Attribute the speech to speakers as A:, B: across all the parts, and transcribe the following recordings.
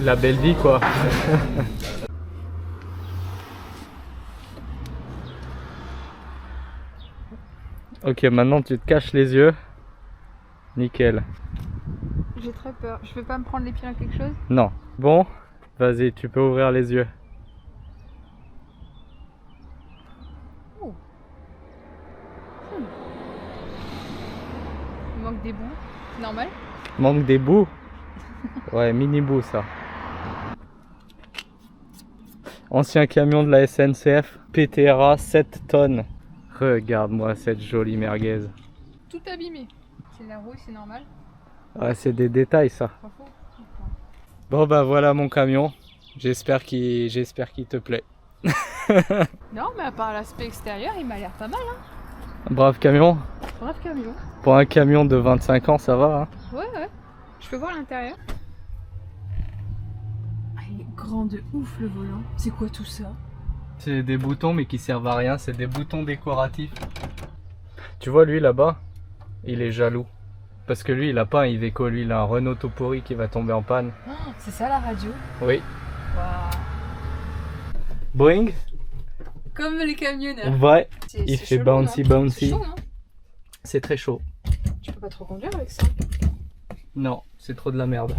A: La belle vie quoi. Ok, maintenant tu te caches les yeux. Nickel.
B: J'ai très peur. Je vais pas me prendre les pieds dans quelque chose?
A: Non. Bon, vas-y, tu peux ouvrir les yeux.
B: Oh. Il manque des bouts. C'est normal?
A: Manque des bouts. Ouais, mini bout ça. Ancien camion de la SNCF, PTRA 7 tonnes. Regarde-moi cette jolie merguez.
B: Tout abîmé. C'est la rouille, c'est normal?
A: Ouais, c'est des détails ça.
B: Pas faux.
A: Bon bah voilà mon camion. J'espère qu'il te plaît.
B: Non, mais à part l'aspect extérieur, il m'a l'air pas mal, hein.
A: Brave camion.
B: Bref camion.
A: Pour un camion de 25 ans, ça va, hein.
B: Ouais, ouais. Je peux voir l'intérieur. Ah, il est grand de ouf le volant. C'est quoi tout ça?
A: C'est des boutons mais qui servent à rien, c'est des boutons décoratifs. Tu vois lui là-bas, il est jaloux. Parce que lui il a pas un Iveco, lui il a un Renault tout pourri qui va tomber en panne.
B: Oh, c'est ça la radio?
A: Oui.
B: Waouh.
A: Boeing.
B: Comme les camionneurs.
A: Ouais.
B: C'est
A: Il fait
B: chelou,
A: bouncy
B: non?
A: bouncy.
B: C'est chaud, non?
A: C'est très chaud.
B: Tu peux pas trop conduire avec ça.
A: Non, c'est trop de la merde.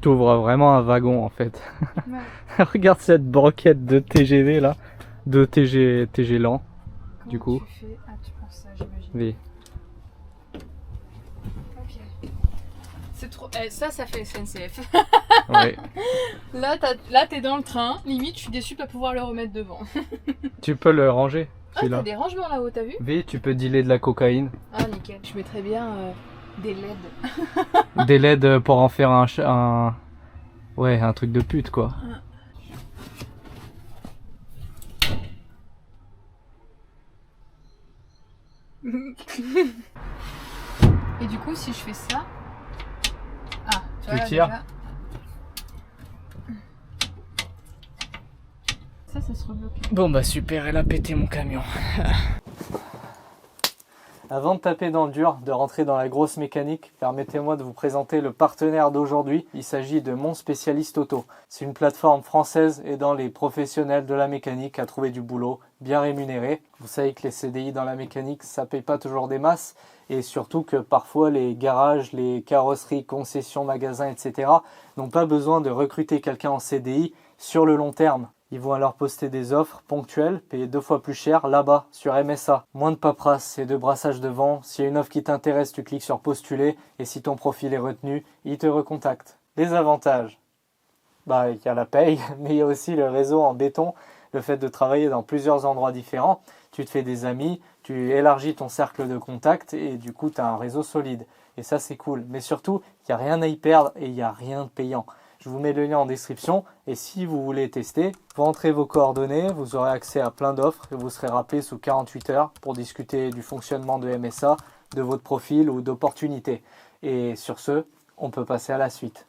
A: T'ouvres vraiment un wagon en fait.
B: Ouais.
A: Regarde cette banquette de TGV là. De TG lent.
B: Comment
A: Du coup.
B: tu fais? Ah, tu penses ça, j'imagine.
A: Oui.
B: Ok. C'est trop. Ça fait SNCF.
A: Ouais.
B: Là, t'es dans le train. Limite, je suis déçue de pas pouvoir le remettre devant.
A: Tu peux le ranger.
B: Ah, t'as des rangements là-haut, t'as vu?
A: Oui, tu peux dealer de la cocaïne.
B: Ah, nickel. Je mettrais bien des LED.
A: Des LED pour en faire un... Ouais, un truc de pute quoi.
B: Et du coup, si je fais ça... Ah, tu vois, là,
A: tires.
B: déjà... Ça se rebloque.
A: Bon bah super, elle a pété mon camion. Avant de taper dans le dur, de rentrer dans la grosse mécanique, permettez-moi de vous présenter le partenaire d'aujourd'hui. Il s'agit de Mon Spécialiste Auto. C'est une plateforme française aidant les professionnels de la mécanique à trouver du boulot bien rémunéré. Vous savez que les CDI dans la mécanique, ça paye pas toujours des masses. Et surtout que parfois les garages, les carrosseries, concessions, magasins, etc. n'ont pas besoin de recruter quelqu'un en CDI sur le long terme. Ils vont alors poster des offres ponctuelles, payées 2 fois plus cher là-bas, sur MSA. Moins de paperasse et de brassage de vent. S'il y a une offre qui t'intéresse, tu cliques sur postuler et si ton profil est retenu, ils te recontactent. Les avantages? Bah, il y a la paye, mais il y a aussi le réseau en béton, le fait de travailler dans plusieurs endroits différents. Tu te fais des amis, tu élargis ton cercle de contacts et du coup, tu as un réseau solide. Et ça, c'est cool. Mais surtout, il n'y a rien à y perdre et il n'y a rien de payant. Je vous mets le lien en description et si vous voulez tester, vous rentrez vos coordonnées, vous aurez accès à plein d'offres et vous serez rappelé sous 48 heures pour discuter du fonctionnement de MSA, de votre profil ou d'opportunités. Et sur ce, on peut passer à la suite.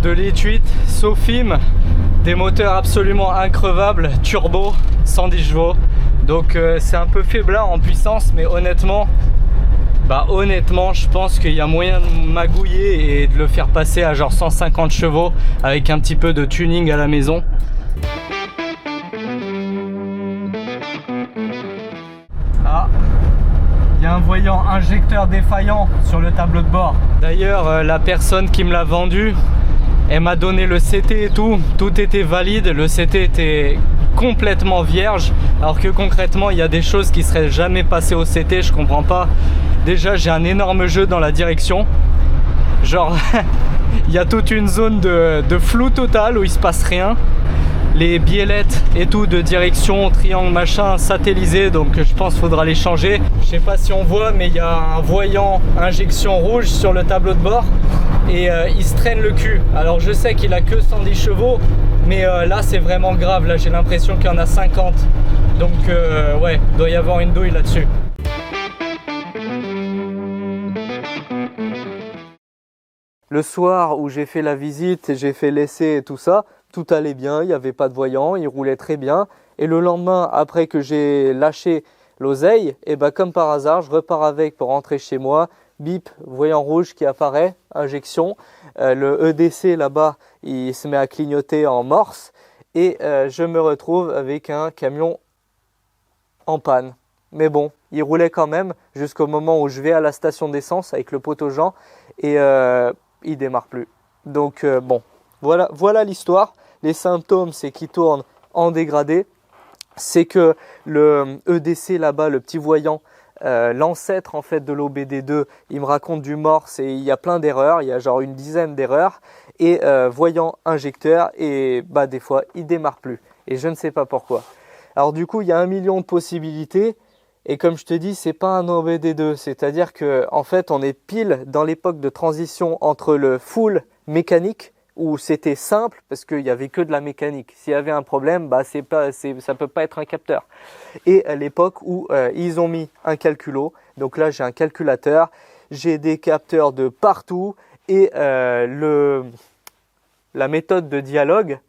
A: De l'E8, Sofim, des moteurs absolument increvables, turbo, 110 chevaux. Donc c'est un peu faiblard en puissance, mais honnêtement, je pense qu'il y a moyen de magouiller et de le faire passer à genre 150 chevaux avec un petit peu de tuning à la maison. Ah, il y a un voyant injecteur défaillant sur le tableau de bord. D'ailleurs, la personne qui me l'a vendu, elle m'a donné le CT et tout était valide, le CT était complètement vierge, alors que concrètement il y a des choses qui seraient jamais passées au CT, je comprends pas. Déjà j'ai un énorme jeu dans la direction, genre il y a toute une zone de flou total où il se passe rien. Les biellettes et tout de direction, triangle machin, satellisé, donc je pense qu'il faudra les changer. Je sais pas si on voit, mais il y a un voyant injection rouge sur le tableau de bord et il se traîne le cul. Alors je sais qu'il a que 110 chevaux, mais là c'est vraiment grave, là j'ai l'impression qu'il y en a 50. Donc ouais, il doit y avoir une douille là-dessus. Le soir où j'ai fait la visite, j'ai fait l'essai et tout ça, tout allait bien, il n'y avait pas de voyant, il roulait très bien. Et le lendemain, après que j'ai lâché l'oseille, et bah comme par hasard, je repars avec pour rentrer chez moi. Bip, voyant rouge qui apparaît, injection. Le EDC là-bas, il se met à clignoter en morse. Et je me retrouve avec un camion en panne. Mais bon, il roulait quand même jusqu'au moment où je vais à la station d'essence avec le poteau-Jean et il démarre plus. Donc bon, voilà l'histoire. Les symptômes, c'est qu'il tourne en dégradé. C'est que le EDC là-bas, le petit voyant, l'ancêtre en fait de l'OBD2, il me raconte du morse et il y a plein d'erreurs, il y a genre une dizaine d'erreurs. Et voyant injecteur, et bah des fois il démarre plus. Et je ne sais pas pourquoi. Alors du coup, il y a 1 million de possibilités. Et comme je te dis, c'est pas un OBD2. C'est-à-dire que en fait, on est pile dans l'époque de transition entre le full mécanique, où c'était simple parce qu'il y avait que de la mécanique. S'il y avait un problème, bah ça peut pas être un capteur. Et à l'époque où ils ont mis un calculo. Donc là, j'ai un calculateur, j'ai des capteurs de partout et la méthode de dialogue,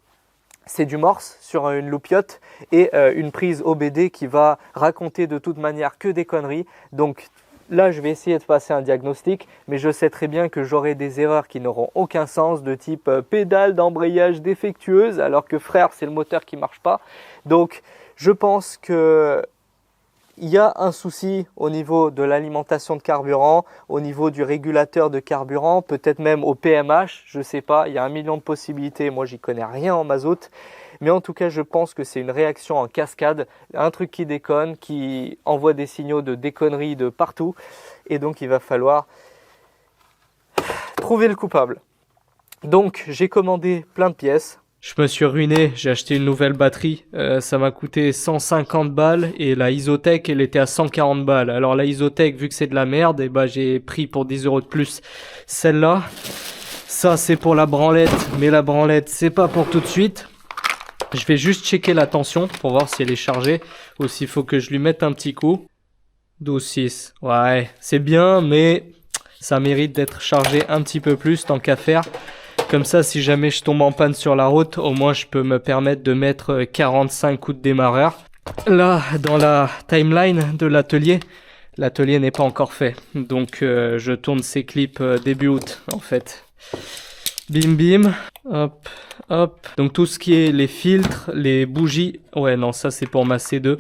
A: c'est du morse sur une loupiote et une prise OBD qui va raconter de toute manière que des conneries. Donc là, je vais essayer de passer un diagnostic, mais je sais très bien que j'aurai des erreurs qui n'auront aucun sens, de type pédale d'embrayage défectueuse, alors que frère, c'est le moteur qui marche pas. Donc, je pense que il y a un souci au niveau de l'alimentation de carburant, au niveau du régulateur de carburant, peut-être même au PMH, je sais pas, il y a 1 million de possibilités, moi j'y connais rien en mazout. Mais en tout cas, je pense que c'est une réaction en cascade, un truc qui déconne, qui envoie des signaux de déconnerie de partout. Et donc, il va falloir trouver le coupable. Donc, j'ai commandé plein de pièces. Je me suis ruiné, j'ai acheté une nouvelle batterie. Ça m'a coûté 150 balles et la Isotech, elle était à 140 balles. Alors la Isotech, vu que c'est de la merde, et bah, j'ai pris pour 10 € de plus celle-là. Ça, c'est pour la branlette, mais la branlette, c'est pas pour tout de suite. Je vais juste checker la tension pour voir si elle est chargée ou s'il faut que je lui mette un petit coup. 12,6. Ouais, c'est bien, mais ça mérite d'être chargé un petit peu plus tant qu'à faire. Comme ça, si jamais je tombe en panne sur la route, au moins je peux me permettre de mettre 45 coups de démarreur. Là, dans la timeline de l'atelier, l'atelier n'est pas encore fait. Donc, je tourne ces clips début août, en fait. Bim bim, hop, hop. Donc tout ce qui est les filtres, les bougies. Ouais, non, ça c'est pour ma C2.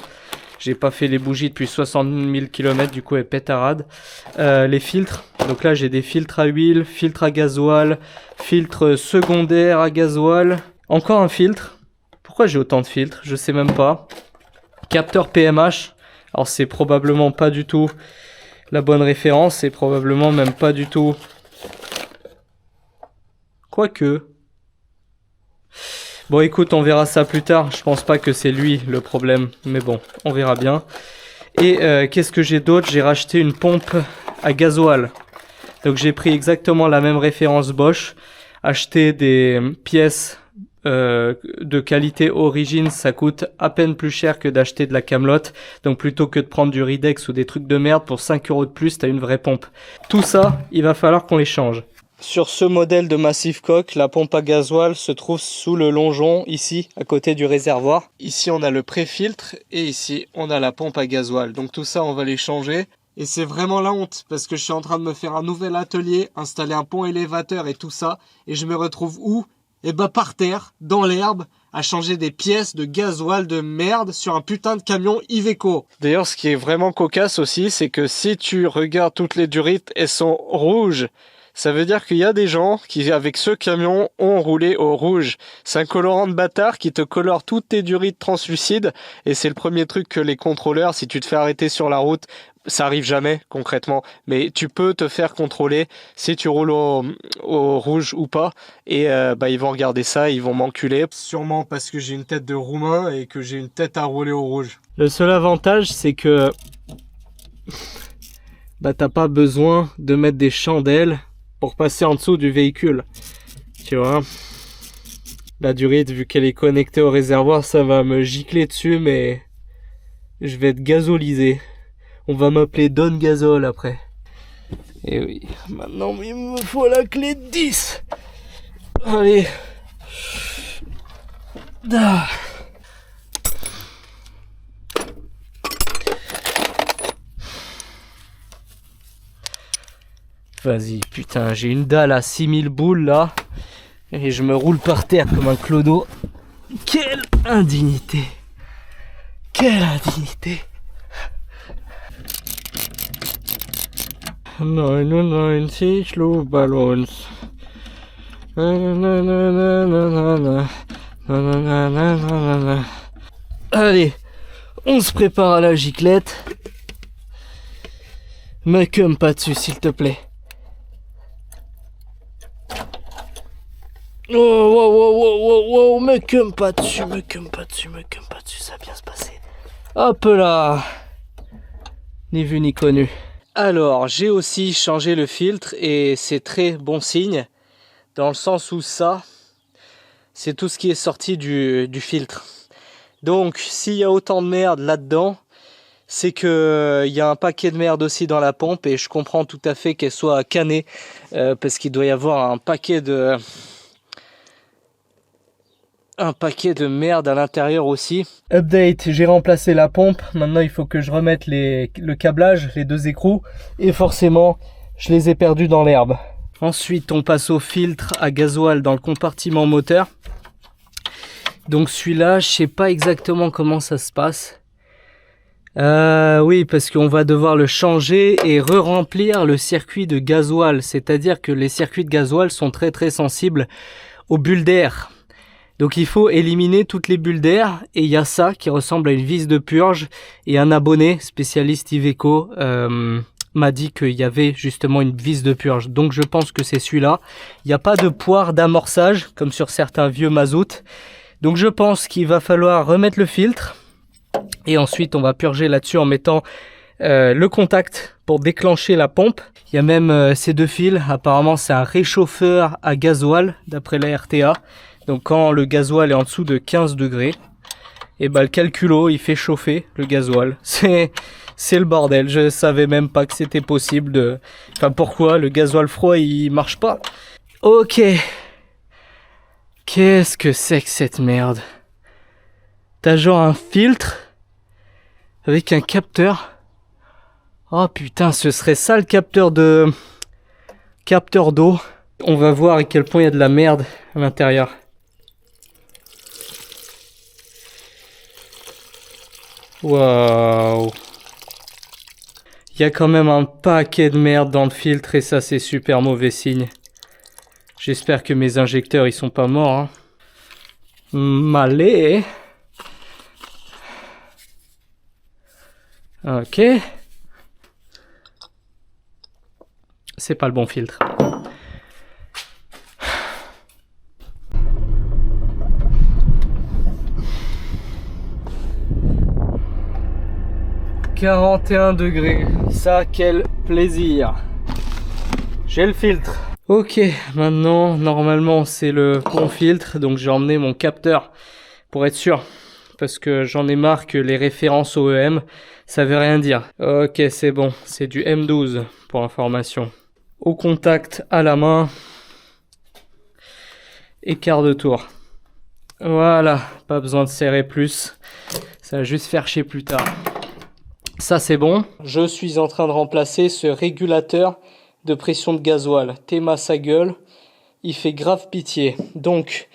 A: J'ai pas fait les bougies depuis 60 000 km, du coup elle pète à rade. Les filtres. Donc là j'ai des filtres à huile, filtres à gasoil, filtres secondaires à gasoil. Encore un filtre. Pourquoi j'ai autant de filtres? Je sais même pas. Capteur PMH. Alors c'est probablement pas du tout la bonne référence. C'est probablement même pas du tout... Quoique. Bon écoute, on verra ça plus tard. Je pense pas que c'est lui le problème. Mais bon, on verra bien. Et qu'est-ce que j'ai d'autre? J'ai racheté une pompe à gasoil. Donc j'ai pris exactement la même référence Bosch. Acheter des pièces de qualité origine, ça coûte à peine plus cher que d'acheter de la camelote. Donc plutôt que de prendre du Ridex ou des trucs de merde, pour 5 € de plus, t'as une vraie pompe. Tout ça, il va falloir qu'on les change. Sur ce modèle de Massif Coque, la pompe à gasoil se trouve sous le longeon, ici, à côté du réservoir. Ici, on a le pré-filtre et ici, on a la pompe à gasoil. Donc tout ça, on va les changer. Et c'est vraiment la honte parce que je suis en train de me faire un nouvel atelier, installer un pont élévateur et tout ça. Et je me retrouve où? Eh ben par terre, dans l'herbe, à changer des pièces de gasoil de merde sur un putain de camion Iveco. D'ailleurs, ce qui est vraiment cocasse aussi, c'est que si tu regardes toutes les durites, elles sont rouges. Ça veut dire qu'il y a des gens qui, avec ce camion, ont roulé au rouge. C'est un colorant de bâtard qui te colore toutes tes durites translucides. Et c'est le premier truc que les contrôleurs, si tu te fais arrêter sur la route, ça arrive jamais, concrètement. Mais tu peux te faire contrôler si tu roules au rouge ou pas. Et ils vont regarder ça, ils vont m'enculer. Sûrement parce que j'ai une tête de roumain et que j'ai une tête à rouler au rouge. Le seul avantage, c'est que t'as pas besoin de mettre des chandelles pour passer en dessous du véhicule, tu vois. La durite, vu qu'elle est connectée au réservoir, ça va me gicler dessus, mais je vais être gasolisé. On va m'appeler Don Gazole après. Et oui, maintenant il me faut la clé de 10. Allez. Ah. Vas-y, putain, j'ai une dalle à 6000 boules là. Et je me roule par terre comme un clodo. Quelle indignité! Quelle indignité! 99 Luftballons. Allez, on se prépare à la giclette. Me cum pas dessus, s'il te plaît. Oh, wow, me cum pas dessus, ça va bien se passer. Hop là. Ni vu ni connu. Alors, j'ai aussi changé le filtre et c'est très bon signe. Dans le sens où ça, c'est tout ce qui est sorti du filtre. Donc, s'il y a autant de merde là-dedans, c'est que y a un paquet de merde aussi dans la pompe et je comprends tout à fait qu'elle soit cannée parce qu'il doit y avoir un paquet de merde à l'intérieur aussi. Update, j'ai remplacé la pompe. Maintenant, il faut que je remette le câblage, les deux écrous et forcément, je les ai perdus dans l'herbe. Ensuite, on passe au filtre à gasoil dans le compartiment moteur. Donc celui-là, je sais pas exactement comment ça se passe. Oui, parce qu'on va devoir le changer et re-remplir le circuit de gasoil. C'est-à-dire que les circuits de gasoil sont très très sensibles aux bulles d'air. Donc il faut éliminer toutes les bulles d'air. Et il y a ça qui ressemble à une vis de purge. Et un abonné spécialiste Iveco m'a dit qu'il y avait justement une vis de purge. Donc je pense que c'est celui-là. Il n'y a pas de poire d'amorçage comme sur certains vieux mazout. Donc je pense qu'il va falloir remettre le filtre. Et ensuite on va purger là-dessus en mettant le contact pour déclencher la pompe. Il y a même ces deux fils. Apparemment c'est un réchauffeur à gasoil d'après la RTA. Donc quand le gasoil est en dessous de 15 degrés, et ben le calculo il fait chauffer le gasoil. C'est le bordel. Je savais même pas que c'était possible de... Enfin pourquoi le gasoil froid il marche pas. Ok. Qu'est-ce que c'est que cette merde? T'as genre un filtre avec un capteur. Oh putain, ce serait ça le capteur d'eau. On va voir à quel point il y a de la merde à l'intérieur. Waouh. Il y a quand même un paquet de merde dans le filtre et ça c'est super mauvais signe. J'espère que mes injecteurs ils sont pas morts. Allez. Ok. C'est pas le bon filtre. « 41 degrés. Ça, quel plaisir. J'ai le filtre. Ok, maintenant, normalement, c'est le bon filtre. Donc, j'ai emmené mon capteur pour être sûr. Parce que j'en ai marre que les références OEM, ça veut rien dire. Ok, c'est bon. C'est du M12 pour information. Au contact à la main. Et quart de tour. Voilà, pas besoin de serrer plus. Ça va juste faire chier plus tard. Ça c'est bon. Je suis en train de remplacer ce régulateur de pression de gasoil. Théma sa gueule. Il fait grave pitié. Donc,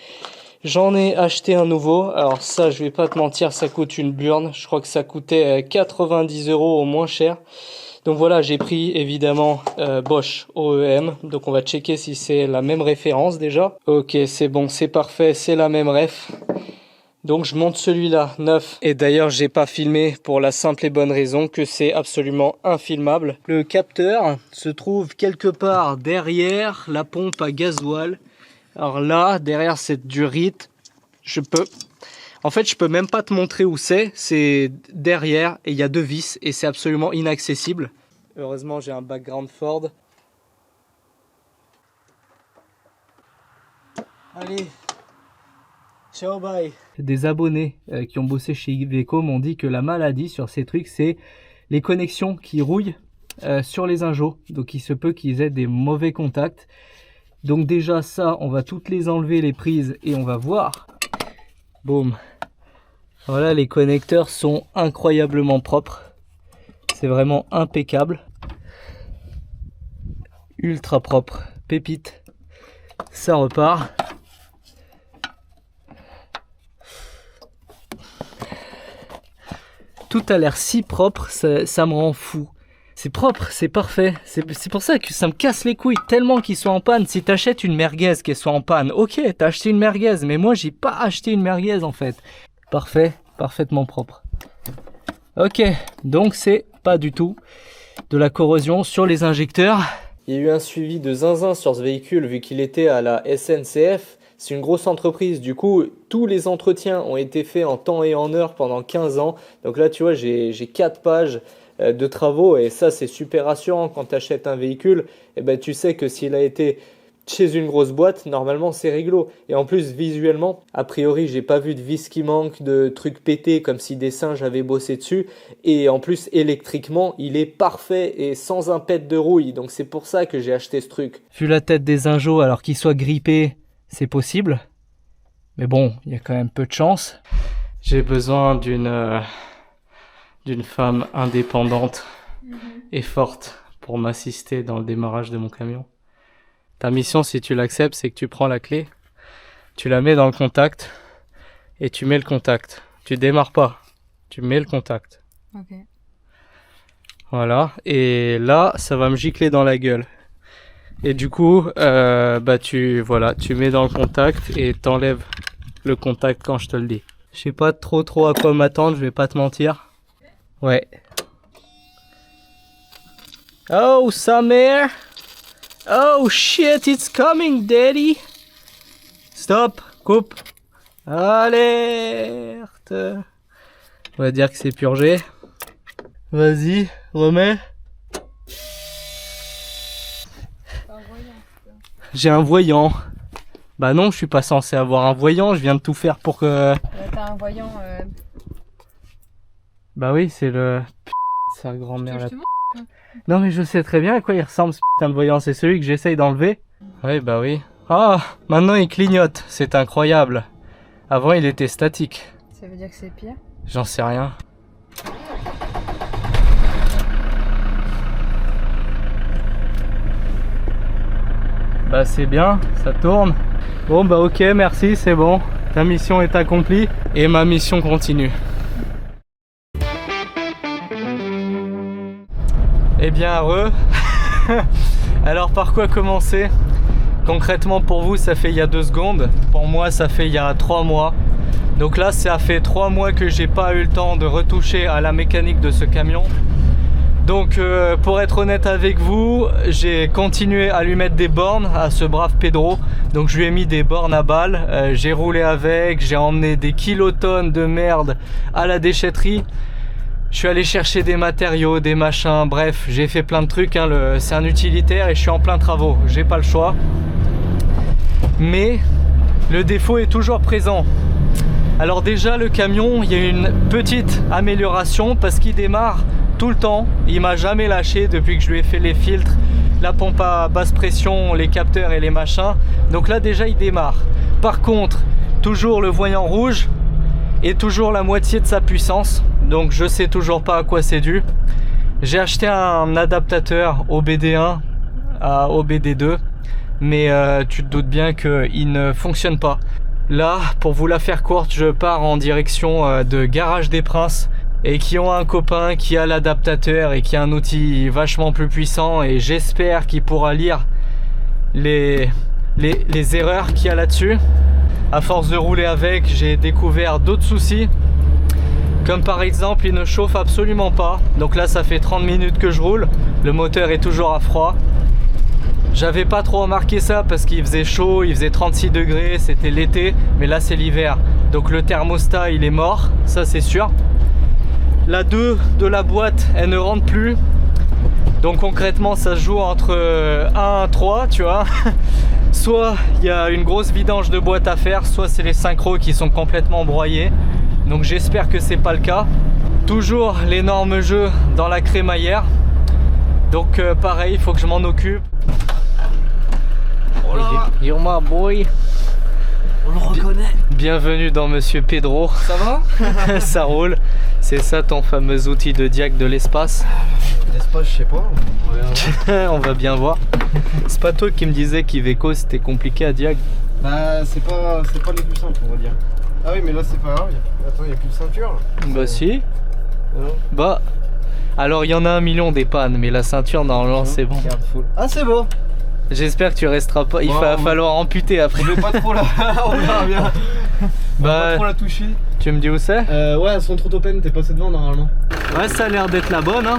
A: j'en ai acheté un nouveau. Alors ça, je vais pas te mentir, ça coûte une burne. Je crois que ça coûtait 90 € au moins cher. Donc voilà, j'ai pris évidemment Bosch OEM. Donc on va checker si c'est la même référence déjà. Ok, c'est bon, c'est parfait, c'est la même ref. Donc je monte celui-là, neuf. Et d'ailleurs, j'ai pas filmé pour la simple et bonne raison que c'est absolument infilmable. Le capteur se trouve quelque part derrière la pompe à gasoil. Alors là, derrière cette durite, je peux même pas te montrer où c'est. C'est derrière et il y a deux vis et c'est absolument inaccessible. Heureusement, j'ai un background Ford. Allez. Ciao, bye. Des abonnés qui ont bossé chez Iveco m'ont dit que la maladie sur ces trucs, c'est les connexions qui rouillent sur les injos. Donc il se peut qu'ils aient des mauvais contacts. Donc déjà ça, on va toutes les enlever les prises et on va voir. Boum. Voilà, les connecteurs sont incroyablement propres. C'est vraiment impeccable. ultra propre, pépite. Ça repart. Tout a l'air si propre, ça me rend fou. C'est propre, c'est parfait. C'est pour ça que ça me casse les couilles tellement qu'ils soient en panne. Si t'achètes une merguez qui soit en panne, ok, t'as acheté une merguez, mais moi j'ai pas acheté une merguez en fait. Parfait, parfaitement propre. Ok, donc c'est pas du tout de la corrosion sur les injecteurs. Il y a eu un suivi de zinzin sur ce véhicule vu qu'il était à la SNCF. C'est une grosse entreprise, du coup tous les entretiens ont été faits en temps et en heure pendant 15 ans. Donc là tu vois j'ai 4 pages de travaux et ça c'est super rassurant quand tu achètes un véhicule. Et ben, tu sais que s'il a été chez une grosse boîte, normalement c'est réglo. Et en plus visuellement, a priori j'ai pas vu de vis qui manque, de trucs pétés comme si des singes avaient bossé dessus. Et en plus électriquement il est parfait et sans un pet de rouille. Donc c'est pour ça que j'ai acheté ce truc. Vu la tête des ingos alors qu'il soit grippé, c'est possible. Mais bon, il y a quand même peu de chance. J'ai besoin d'une femme indépendante et forte pour m'assister dans le démarrage de mon camion. Ta mission, si tu l'acceptes, c'est que tu prends la clé, tu la mets dans le contact et tu mets le contact. Tu démarres pas, tu mets le contact.
B: Ok.
A: Voilà, et là, ça va me gicler dans la gueule. Et du coup, tu mets dans le contact et t'enlèves le contact quand je te le dis. Je sais pas trop à quoi m'attendre, je vais pas te mentir. Ouais. Oh, sa mère! Oh shit, it's coming, daddy! Stop, coupe. Alerte! On va dire que c'est purgé. Vas-y, remets. J'ai un voyant. Bah non, je suis pas censé avoir un voyant, je viens de tout faire pour que...
B: T'as un voyant...
A: Bah oui, c'est le... Sa grand-mère là. Non mais je sais très bien à quoi il ressemble ce putain de voyant, c'est celui que j'essaye d'enlever. Oui, bah oui. Ah, maintenant il clignote, c'est incroyable. Avant il était statique.
B: Ça veut dire que c'est pire?
A: J'en sais rien. Bah c'est bien, ça tourne. Bon bah ok, merci, c'est bon. Ta mission est accomplie et ma mission continue. Eh bien heureux. Alors par quoi commencer? Concrètement pour vous ça fait il y a 2 secondes. Pour moi ça fait il y a 3 mois. Donc là ça fait 3 mois que j'ai pas eu le temps de retoucher à la mécanique de ce camion. Donc pour être honnête avec vous, j'ai continué à lui mettre des bornes à ce brave Pedro. Donc je lui ai mis des bornes à balles, j'ai roulé avec, j'ai emmené des kilotonnes de merde à la déchetterie. Je suis allé chercher des matériaux, des machins, bref, j'ai fait plein de trucs, hein, c'est un utilitaire et je suis en plein travaux, j'ai pas le choix. Mais le défaut est toujours présent. Alors déjà le camion, il y a une petite amélioration parce qu'il démarre tout le temps, il m'a jamais lâché depuis que je lui ai fait les filtres, la pompe à basse pression, les capteurs et les machins. Donc là déjà il démarre. Par contre, toujours le voyant rouge et toujours la moitié de sa puissance. Donc je sais toujours pas à quoi c'est dû. J'ai acheté un adaptateur OBD1 à OBD2, mais tu te doutes bien qu'il ne fonctionne pas. Là, pour vous la faire courte, je pars en direction de Garage des Princes et qui ont un copain qui a l'adaptateur et qui a un outil vachement plus puissant et j'espère qu'il pourra lire les erreurs qu'il y a là-dessus. À force de rouler avec, j'ai découvert d'autres soucis. Comme par exemple, il ne chauffe absolument pas. Donc là, ça fait 30 minutes que je roule. Le moteur est toujours à froid. J'avais pas trop remarqué ça parce qu'il faisait chaud, il faisait 36 degrés, c'était l'été. Mais là, c'est l'hiver. Donc le thermostat, il est mort, ça c'est sûr. La 2 de la boîte, elle ne rentre plus. Donc concrètement, ça se joue entre 1 et 3, tu vois. Soit il y a une grosse vidange de boîte à faire, soit c'est les synchros qui sont complètement broyés. Donc j'espère que c'est pas le cas. Toujours l'énorme jeu dans la crémaillère. Donc pareil, il faut que je m'en occupe. Oh là, you're my boy.
C: On le reconnaît.
A: Bienvenue dans Monsieur Pedro.
C: Ça va?
A: Ça roule. C'est ça ton fameux outil de diag de l'espace?
C: N'est-ce pas, je sais pas. On va bien voir.
A: On va bien voir. C'est pas toi qui me disais qu'Iveco c'était compliqué à Diag?
C: Bah c'est pas les plus simples on va dire. Ah oui mais là c'est pas grave. Attends, il y a plus de ceinture là.
A: Bah si.
C: Non.
A: Bah. Alors il y en a 1 million des pannes, mais la ceinture normalement c'est bon.
C: Ah c'est bon.
A: J'espère que tu resteras pas. Il va falloir amputer après.
C: Je vais pas trop là. On verra bien. On va pas trop la toucher.
A: Tu me dis où c'est?
C: Ouais, elles sont trop open, t'es passé devant normalement.
A: Ouais, ça a l'air d'être la bonne, hein.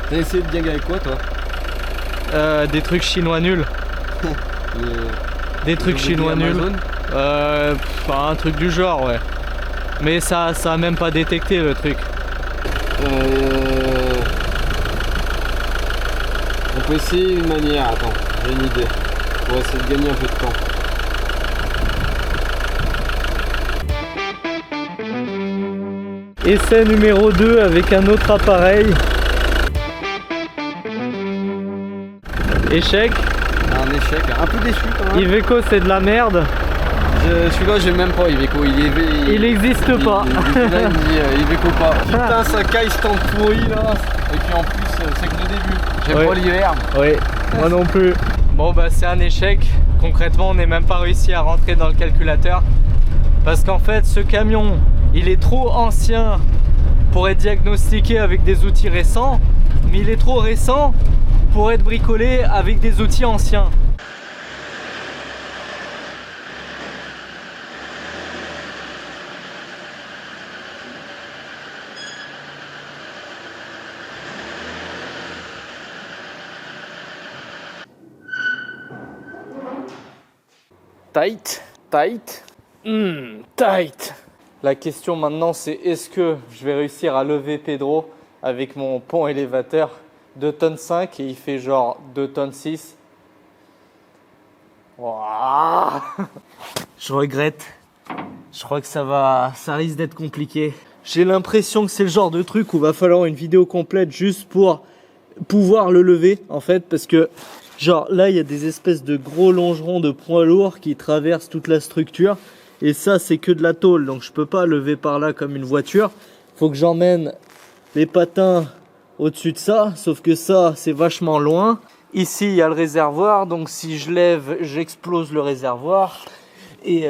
C: T'as essayé de diag avec quoi toi?
A: Des trucs chinois nuls. Des trucs chinois nuls. Un truc du genre, ouais. Mais ça a même pas détecté le truc.
C: On peut essayer une manière, attends, j'ai une idée. On va essayer de gagner un peu de temps.
A: Essai numéro 2 avec un autre appareil. Échec.
C: Un échec, un peu déçu quand même.
A: Iveco c'est de la merde.
C: Celui-là j'aime même pas Iveco,
A: il existe pas.
C: Là il me dit Iveco pas. Putain ça caille ce temps pourri là. Et puis en plus c'est que le début. J'aime pas l'hiver.
A: Oui, moi non plus. Bon bah c'est un échec. Concrètement on n'est même pas réussi à rentrer dans le calculateur. Parce qu'en fait ce camion il est trop ancien pour être diagnostiqué avec des outils récents. Mais il est trop récent pour être bricolé avec des outils anciens. Tight, tight, tight. La question maintenant c'est est-ce que je vais réussir à lever Pedro avec mon pont élévateur 2 tonnes 5 et il fait genre 2 tonnes 6. Wow. Je regrette. Je crois que ça risque d'être compliqué. J'ai l'impression que c'est le genre de truc où va falloir une vidéo complète juste pour pouvoir le lever en fait parce que genre là il y a des espèces de gros longerons de poids lourds qui traversent toute la structure et ça c'est que de la tôle donc je peux pas lever par là comme une voiture. Faut que j'emmène les patins au-dessus de ça, sauf que ça c'est vachement loin. Ici il y a le réservoir donc si je lève j'explose le réservoir et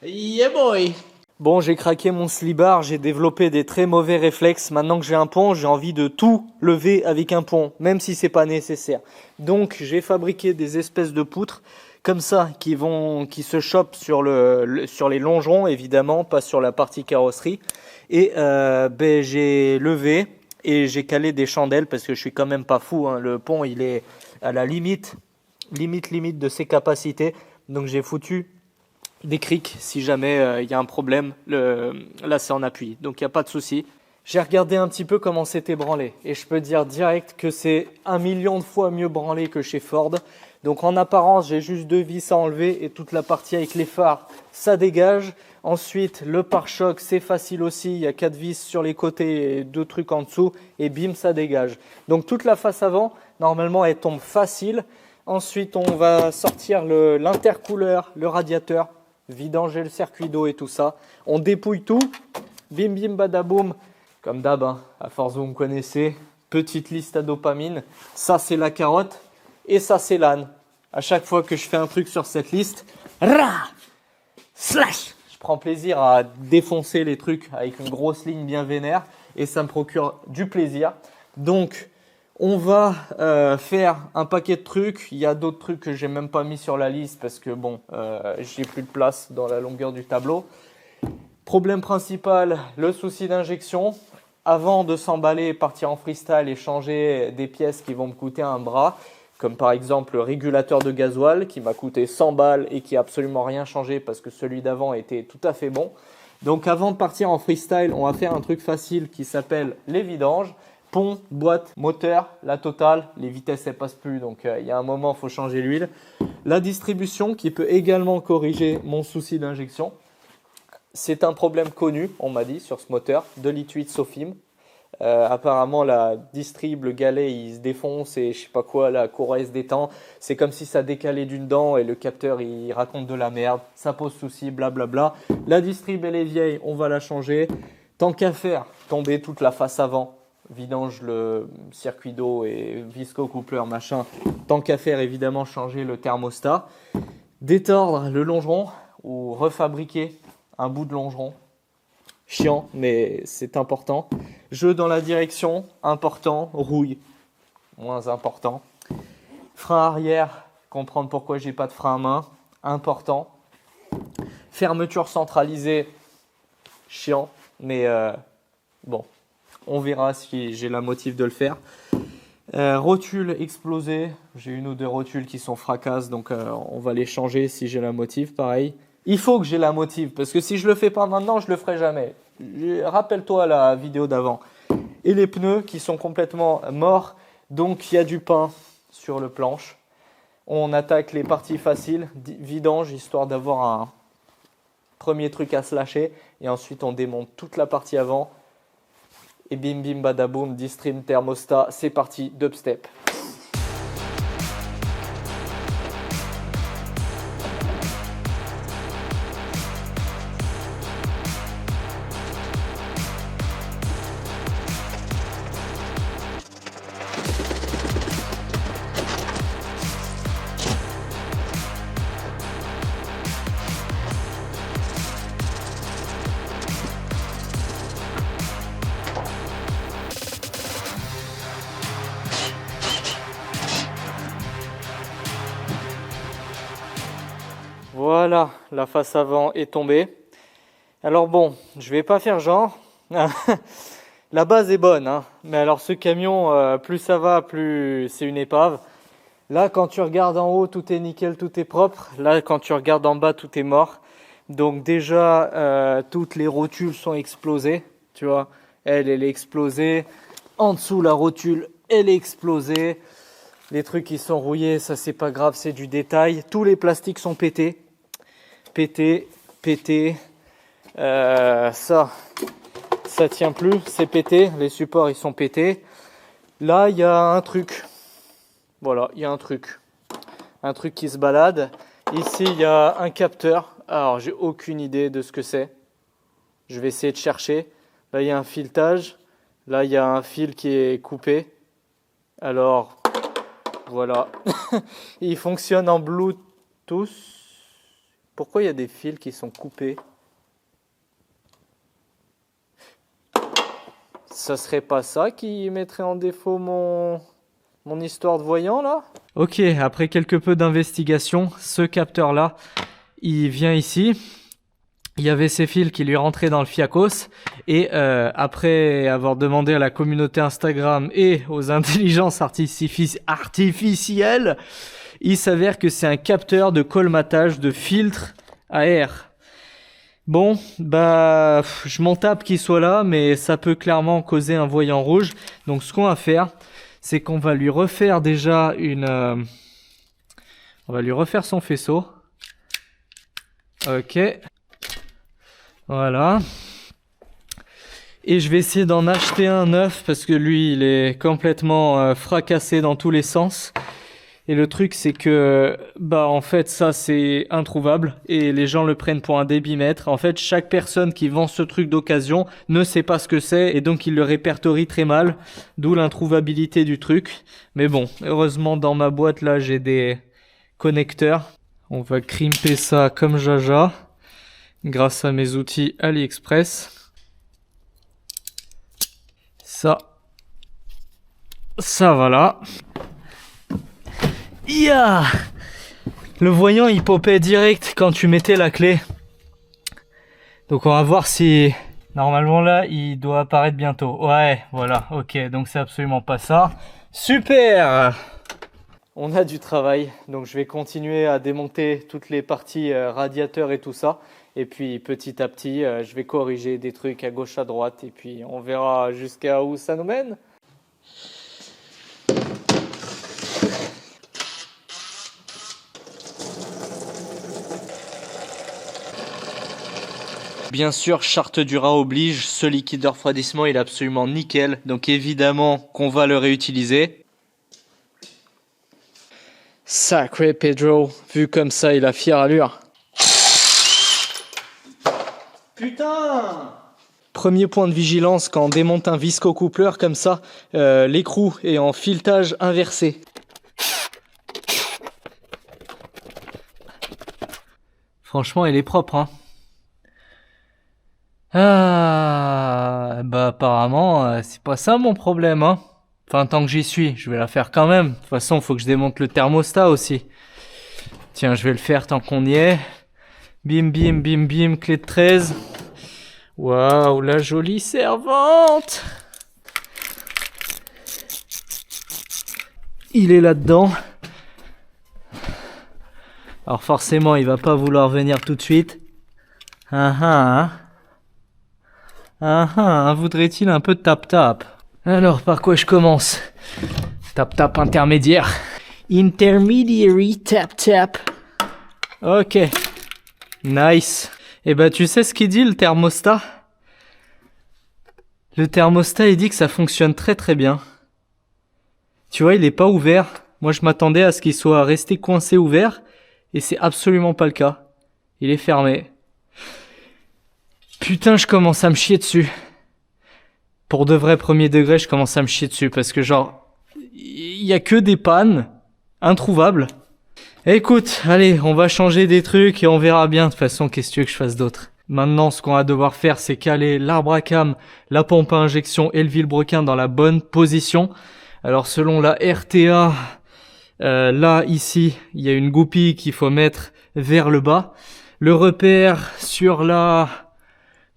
A: yeah boy. Bon, j'ai craqué mon slibard, j'ai développé des très mauvais réflexes. Maintenant que j'ai un pont, j'ai envie de tout lever avec un pont, même si c'est pas nécessaire. Donc, j'ai fabriqué des espèces de poutres comme ça qui se chopent sur les longerons, évidemment, pas sur la partie carrosserie. Et j'ai levé et j'ai calé des chandelles parce que je suis quand même pas fou. Hein. Le pont, il est à la limite de ses capacités. Donc, j'ai foutu des crics si jamais y a un problème. Là c'est en appui donc il n'y a pas de souci. J'ai regardé un petit peu comment c'était branlé et je peux dire direct que c'est 1 million de fois mieux branlé que chez Ford. Donc en apparence j'ai juste 2 vis à enlever et toute la partie avec les phares ça dégage. Ensuite le pare-choc c'est facile aussi, il y a 4 vis sur les côtés et 2 trucs en dessous et bim ça dégage. Donc toute la face avant normalement elle tombe facile. Ensuite on va sortir l'intercooleur, le radiateur, vidanger le circuit d'eau et tout ça. On dépouille tout, bim bim badaboum, comme d'hab, hein, à force vous me connaissez, petite liste à dopamine. Ça c'est la carotte et ça c'est l'âne. À chaque fois que je fais un truc sur cette liste, slash, je prends plaisir à défoncer les trucs avec une grosse ligne bien vénère et ça me procure du plaisir. Donc on va faire un paquet de trucs. Il y a d'autres trucs que j'ai même pas mis sur la liste parce que bon, j'ai plus de place dans la longueur du tableau. Problème principal, le souci d'injection. Avant de s'emballer et partir en freestyle et changer des pièces qui vont me coûter un bras, comme par exemple le régulateur de gasoil qui m'a coûté 100 balles et qui a absolument rien changé parce que celui d'avant était tout à fait bon. Donc avant de partir en freestyle, on va faire un truc facile qui s'appelle les vidanges. Pont, boîte, moteur, la totale, les vitesses elles passent plus, donc il y a un moment il faut changer l'huile. La distribution qui peut également corriger mon souci d'injection. C'est un problème connu, on m'a dit, sur ce moteur, 2,8 litres Sofim. Apparemment la distrib, le galet il se défonce et je sais pas quoi, la courroie elle se détend. C'est comme si ça décalait d'une dent et le capteur il raconte de la merde. Ça pose souci, blablabla. La distrib elle est vieille, on va la changer. Tant qu'à faire, tomber toute la face avant. Vidange le circuit d'eau et visco-coupleur machin. Tant qu'à faire, évidemment, changer le thermostat. Détordre le longeron ou refabriquer un bout de longeron. Chiant, mais c'est important. Jeu dans la direction, important. Rouille, moins important. Frein arrière, comprendre pourquoi j'ai pas de frein à main, important. Fermeture centralisée, chiant, mais bon. On verra si j'ai la motive de le faire. Rotule explosée. J'ai une ou deux rotules qui sont fracasses, donc on va les changer si j'ai la motive. Pareil. Il faut que j'ai la motive, parce que si je le fais pas maintenant, je le ferai jamais. Rappelle-toi la vidéo d'avant. Et les pneus qui sont complètement morts, donc il y a du pain sur le planche. On attaque les parties faciles, vidange, histoire d'avoir un premier truc à se lâcher. Et ensuite on démonte toute la partie avant. Et bim bim badaboum, distrib thermostat, c'est parti, dubstep. Voilà, la face avant est tombée. Alors bon, je vais pas faire genre. La base est bonne, hein. Mais alors ce camion, plus ça va, plus c'est une épave. Là, quand tu regardes en haut, tout est nickel, tout est propre. Là, quand tu regardes en bas, tout est mort. Donc déjà, toutes les rotules sont explosées. Tu vois, elle est explosée. En dessous, la rotule, elle est explosée. Les trucs qui sont rouillés, ça c'est pas grave, c'est du détail. Tous les plastiques sont pétés. Pété. Ça tient plus, c'est pété. Les supports ils sont pétés. Là il y a un truc. Voilà, il y a un truc qui se balade. Ici il y a un capteur. Alors j'ai aucune idée de ce que c'est. Je vais essayer de chercher. Là il y a un filetage. Là il y a un fil qui est coupé. Alors voilà. Il fonctionne en Bluetooth. Pourquoi il y a des fils qui sont coupés? Ça serait pas ça qui mettrait en défaut mon histoire de voyant là? Ok, après quelque peu d'investigation, ce capteur là, il vient ici. Il y avait ces fils qui lui rentraient dans le fiacos et après avoir demandé à la communauté Instagram et aux intelligences artificielles, il s'avère que c'est un capteur de colmatage de filtre à air. Bon, bah, je m'en tape qu'il soit là, mais ça peut clairement causer un voyant rouge. Donc ce qu'on va faire, c'est qu'on va lui refaire déjà on va lui refaire son faisceau. Ok. Voilà. Et je vais essayer d'en acheter un neuf parce que lui, il est complètement fracassé dans tous les sens. Et le truc, c'est que, bah, en fait, ça, c'est introuvable et les gens le prennent pour un débitmètre. En fait, chaque personne qui vend ce truc d'occasion ne sait pas ce que c'est et donc il le répertorie très mal, d'où l'introuvabilité du truc. Mais bon, heureusement, dans ma boîte, là, j'ai des connecteurs. On va crimper ça comme jaja grâce à mes outils AliExpress. Ça voilà. Yeah, le voyant il popait direct quand tu mettais la clé. Donc on va voir si... Normalement là il doit apparaître bientôt. Ouais, voilà, ok, donc c'est absolument pas ça. Super. On a du travail, donc je vais continuer à démonter toutes les parties radiateurs et tout ça. Et puis petit à petit je vais corriger des trucs à gauche à droite et puis on verra jusqu'à où ça nous mène. Bien sûr, charte du rat oblige, ce liquide de refroidissement il est absolument nickel, donc évidemment qu'on va le réutiliser. Sacré Pedro, vu comme ça il a fière allure. Putain! Premier point de vigilance quand on démonte un visco-coupleur comme ça, l'écrou est en filetage inversé. Franchement, il est propre, hein. Ah, bah apparemment, c'est pas ça mon problème, hein. Enfin, tant que j'y suis, je vais la faire quand même. De toute façon, faut que je démonte le thermostat aussi. Tiens, je vais le faire tant qu'on y est. Bim, bim, bim, bim, clé de 13. Waouh, la jolie servante. Il est là-dedans. Alors forcément, il va pas vouloir venir tout de suite. Voudrait-il un peu de tap-tap? Alors, par quoi je commence? Tap-tap intermédiaire. Intermediary tap-tap. Ok. Nice. Et bah, tu sais ce qu'il dit, le thermostat? Le thermostat, il dit que ça fonctionne très très bien. Tu vois, il est pas ouvert. Moi, je m'attendais à ce qu'il soit resté coincé ouvert. Et c'est absolument pas le cas. Il est fermé. Putain, je commence à me chier dessus. Pour de vrai premier degré, je commence à me chier dessus. Parce que genre, il y a que des pannes introuvables. Écoute, allez, on va changer des trucs et on verra bien. De toute façon, qu'est-ce que tu veux que je fasse d'autre? Maintenant, ce qu'on va devoir faire, c'est caler l'arbre à cam, la pompe à injection et le vilebrequin dans la bonne position. Alors, selon la RTA, là, ici, il y a une goupille qu'il faut mettre vers le bas. Le repère sur la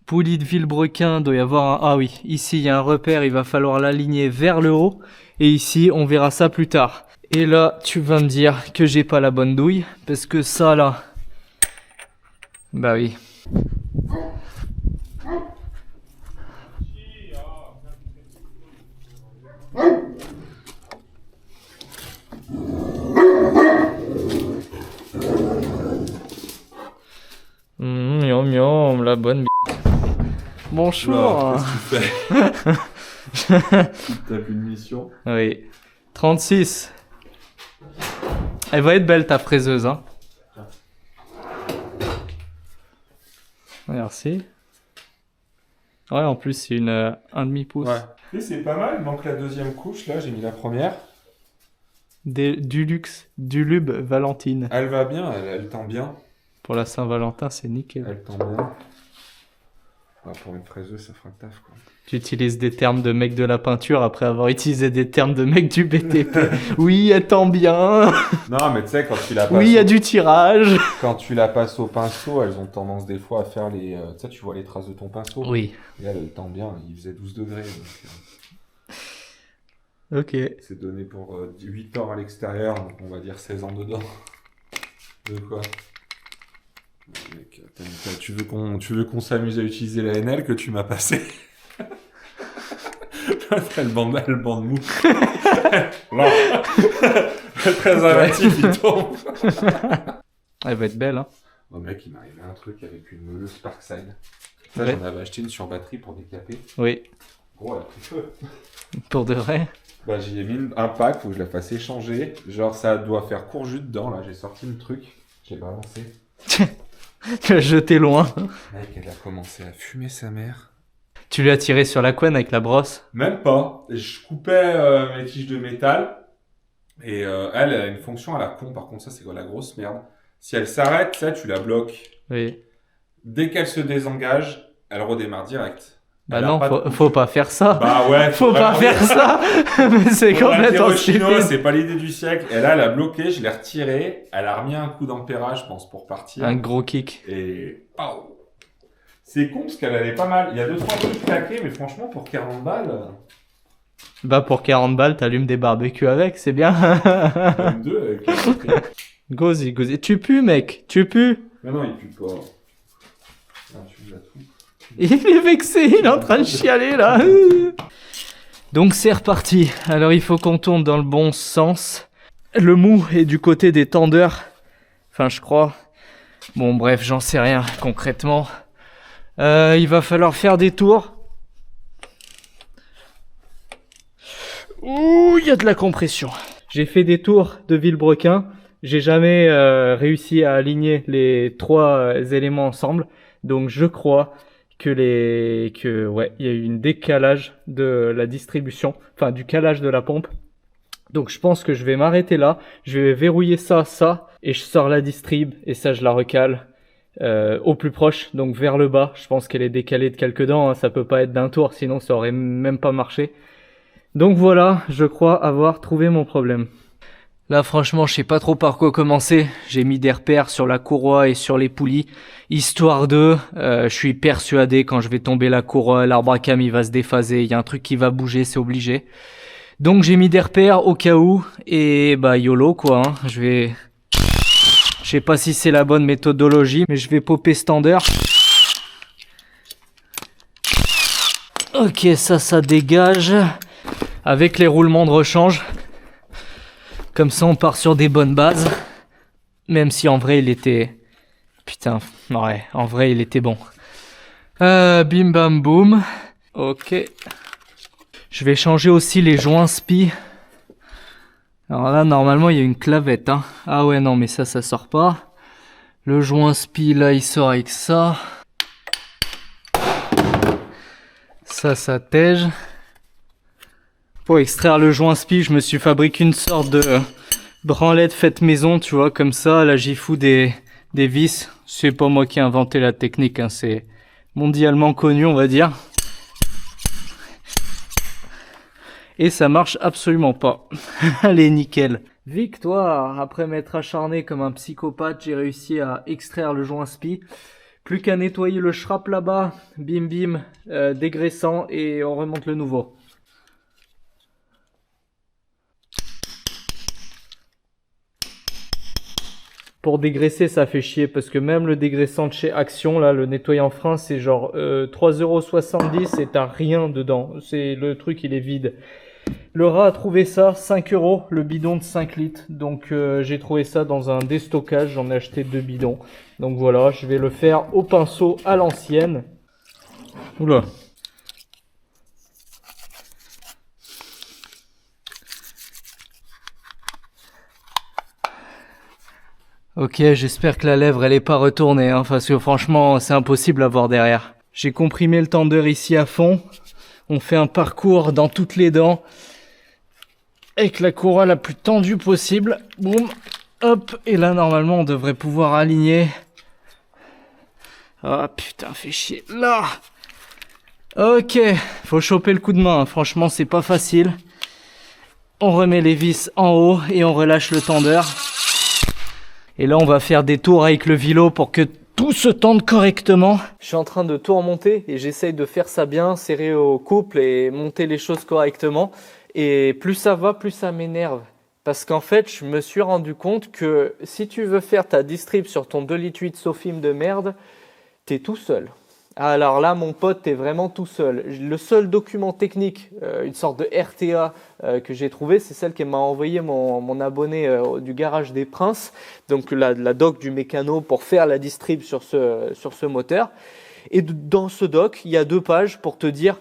A: poulie de vilebrequin doit y avoir un... Ah oui, ici, il y a un repère, il va falloir l'aligner vers le haut. Et ici, on verra ça plus tard. Et là, tu vas me dire que j'ai pas la bonne douille, parce que ça, là... Bah oui. Miam miam, la bonne b***. Bonjour.
C: Qu'est-ce que tu fais? Tu tapes une mission.
A: Oui. 36. Elle va être belle ta fraiseuse, hein. Merci. Ouais, en plus c'est une 1,5 pouce.
C: Ouais. Et c'est pas mal, il manque la deuxième couche, là j'ai mis la première.
A: Du luxe, du lube Valentine.
C: Elle va bien, elle tend bien.
A: Pour la Saint-Valentin, c'est nickel.
C: Elle tend bien. Ouais, pour une fraiseuse, ça fera le taf, quoi.
A: Tu utilises des termes de mec de la peinture après avoir utilisé des termes de mec du BTP. Oui, elle tend bien.
C: Non, mais tu sais, quand tu la passes...
A: Oui, il y a du tirage.
C: Quand tu la passes au pinceau, elles ont tendance des fois à faire les... tu sais, tu vois les traces de ton pinceau.
A: Oui.
C: Et elle tend bien, il faisait 12 degrés. Donc,
A: ok.
C: c'est donné pour 8 ans à l'extérieur, donc on va dire 16 ans dedans. De quoi? Mec, tu veux qu'on s'amuse à utiliser la NL que tu m'as passé? le bande mou. Non. Le préservatif, il tombe.
A: Elle va être belle, hein.
C: Oh mec, il m'arrivait un truc avec une meuleuse Parkside. Ça,
A: Ouais.
C: j'en avais acheté une sur batterie pour décaper.
A: Oui.
C: Gros, elle a pris feu.
A: Pour de vrai.
C: Bah, j'y ai mis un pack, faut que je la fasse échanger. Genre, ça doit faire court jus dedans, là. J'ai sorti le truc, j'ai balancé.
A: Tu l'as jeté loin.
C: Mec, elle a commencé à fumer sa mère.
A: Tu lui as tiré sur la couenne avec la brosse.
C: Même pas. Je coupais mes tiges de métal. Et elle a une fonction à la con. Par contre, ça, c'est la grosse merde. Si elle s'arrête, ça, tu la bloques.
A: Oui.
C: Dès qu'elle se désengage, elle redémarre direct.
A: Bah
C: Elle a
A: non,
C: pas de
A: faut pas faire ça.
C: Bah ouais.
A: Faut pas faire ça. Mais c'est complètement stupide.
C: C'est pas l'idée du siècle. Et là, elle a bloqué, je l'ai retiré. Elle a remis un coup d'ampérage, je pense, pour partir.
A: Un gros kick.
C: Et... Oh. C'est con parce qu'elle allait pas mal. Il y a 2-3 trucs claqués, mais franchement, pour 40 balles...
A: Bah pour 40 balles, t'allumes des barbecues avec, c'est bien.
C: Même deux avec...
A: Gozi. Tu pues, mec. Tu pues.
C: Mais non, il pue pas. Non, tu me l'as tout.
A: Il est vexé, il est en train de chialer, là. Donc c'est reparti. Alors il faut qu'on tourne dans le bon sens. Le mou est du côté des tendeurs. Enfin je crois. Bon bref, j'en sais rien concrètement. Il va falloir faire des tours. Ouh, il y a de la compression. J'ai fait des tours de Villebrequin. J'ai jamais réussi à aligner les 3 éléments ensemble. Donc je crois ouais, il y a eu un décalage de la distribution, enfin du calage de la pompe. Donc je pense que je vais m'arrêter là. Je vais verrouiller ça, et je sors la distrib et ça je la recale au plus proche, donc vers le bas. Je pense qu'elle est décalée de quelques dents, hein. Ça peut pas être d'un tour, sinon ça aurait même pas marché. Donc voilà, je crois avoir trouvé mon problème. Là franchement je sais pas trop par quoi commencer. J'ai mis des repères sur la courroie et sur les poulies, histoire de, je suis persuadé quand je vais tomber la courroie, l'arbre à cam il va se déphaser, il y a un truc qui va bouger, c'est obligé. Donc j'ai mis des repères au cas où, et bah YOLO quoi, hein. Je sais pas si c'est la bonne méthodologie, mais je vais popper stander. Ok, ça dégage. Avec les roulements de rechange. Comme ça, on part sur des bonnes bases. Même si en vrai, il était... Putain, ouais, en vrai, il était bon. Bim bam boum. Ok. Je vais changer aussi les joints spi. Alors là, normalement, il y a une clavette, hein. Ah ouais, non, mais ça sort pas. Le joint spi, là, il sort avec ça. Ça tège. Pour extraire le joint spi, je me suis fabriqué une sorte de branlette faite maison, tu vois, comme ça. Là, j'y fous des vis. C'est pas moi qui ai inventé la technique, hein. C'est mondialement connu, on va dire. Et ça marche absolument pas. Allez, nickel. Victoire. Après m'être acharné comme un psychopathe, j'ai réussi à extraire le joint spi. Plus qu'à nettoyer le schrap là-bas. Bim bim, dégraissant, et on remonte le nouveau. Pour dégraisser, ça fait chier parce que même le dégraissant de chez Action, là, le nettoyant frein, c'est genre 3,70 € et t'as rien dedans. C'est le truc, il est vide. Le rat a trouvé ça, 5 €, le bidon de 5 litres. Donc j'ai trouvé ça dans un déstockage, j'en ai acheté 2 bidons. Donc voilà, je vais le faire au pinceau à l'ancienne. Oula. Ok, j'espère que la lèvre elle est pas retournée, hein, parce que franchement c'est impossible à voir derrière. J'ai comprimé le tendeur ici à fond. On fait un parcours dans toutes les dents avec la courroie la plus tendue possible. Boum, hop, et là normalement on devrait pouvoir aligner. Ah putain, fait chier. Là. Ok, faut choper le coup de main, hein. Franchement c'est pas facile. On remet les vis en haut et on relâche le tendeur. Et là, on va faire des tours avec le vélo pour que tout se tende correctement. Je suis en train de tout remonter et j'essaye de faire ça bien, serrer au couple et monter les choses correctement. Et plus ça va, plus ça m'énerve. Parce qu'en fait, je me suis rendu compte que si tu veux faire ta distrib sur ton 2,8 litres Sofim de merde, t'es tout seul. Alors là, mon pote, t'es vraiment tout seul. Le seul document technique, une sorte de RTA que j'ai trouvé, c'est celle que m'a envoyé mon abonné du Garage des Princes. Donc la doc du mécano pour faire la distrib sur ce moteur. Et dans ce doc, il y a 2 pages pour te dire,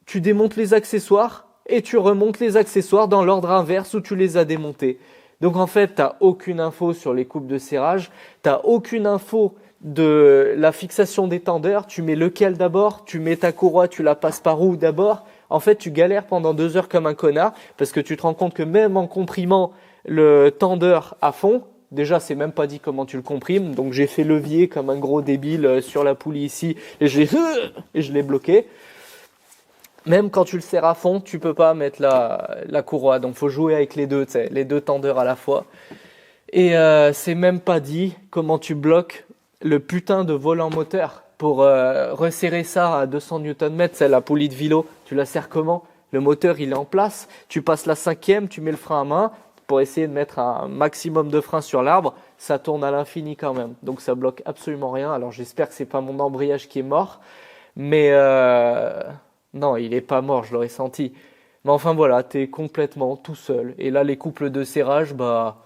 A: tu démontes les accessoires et tu remontes les accessoires dans l'ordre inverse où tu les as démontés. Donc en fait, t'as aucune info sur les coupes de serrage, t'as aucune info de la fixation des tendeurs, tu mets lequel d'abord, tu mets ta courroie, tu la passes par où d'abord. En fait, tu galères pendant 2 heures comme un connard parce que tu te rends compte que même en comprimant le tendeur à fond, déjà c'est même pas dit comment tu le comprimes, donc j'ai fait levier comme un gros débile sur la poulie ici et je l'ai bloqué. Même quand tu le serres à fond, tu peux pas mettre la courroie, donc faut jouer avec les deux, les 2 tendeurs à la fois. Et c'est même pas dit comment tu bloques le putain de volant moteur pour resserrer ça à 200 Nm, c'est la poulie de vélo, tu la serres comment? Le moteur il est en place, tu passes la 5e, tu mets le frein à main pour essayer de mettre un maximum de frein sur l'arbre, ça tourne à l'infini quand même, donc ça bloque absolument rien. Alors j'espère que c'est pas mon embrayage qui est mort, mais non, il est pas mort, je l'aurais senti. Mais enfin voilà, t'es complètement tout seul. Et là, les couples de serrage, bah,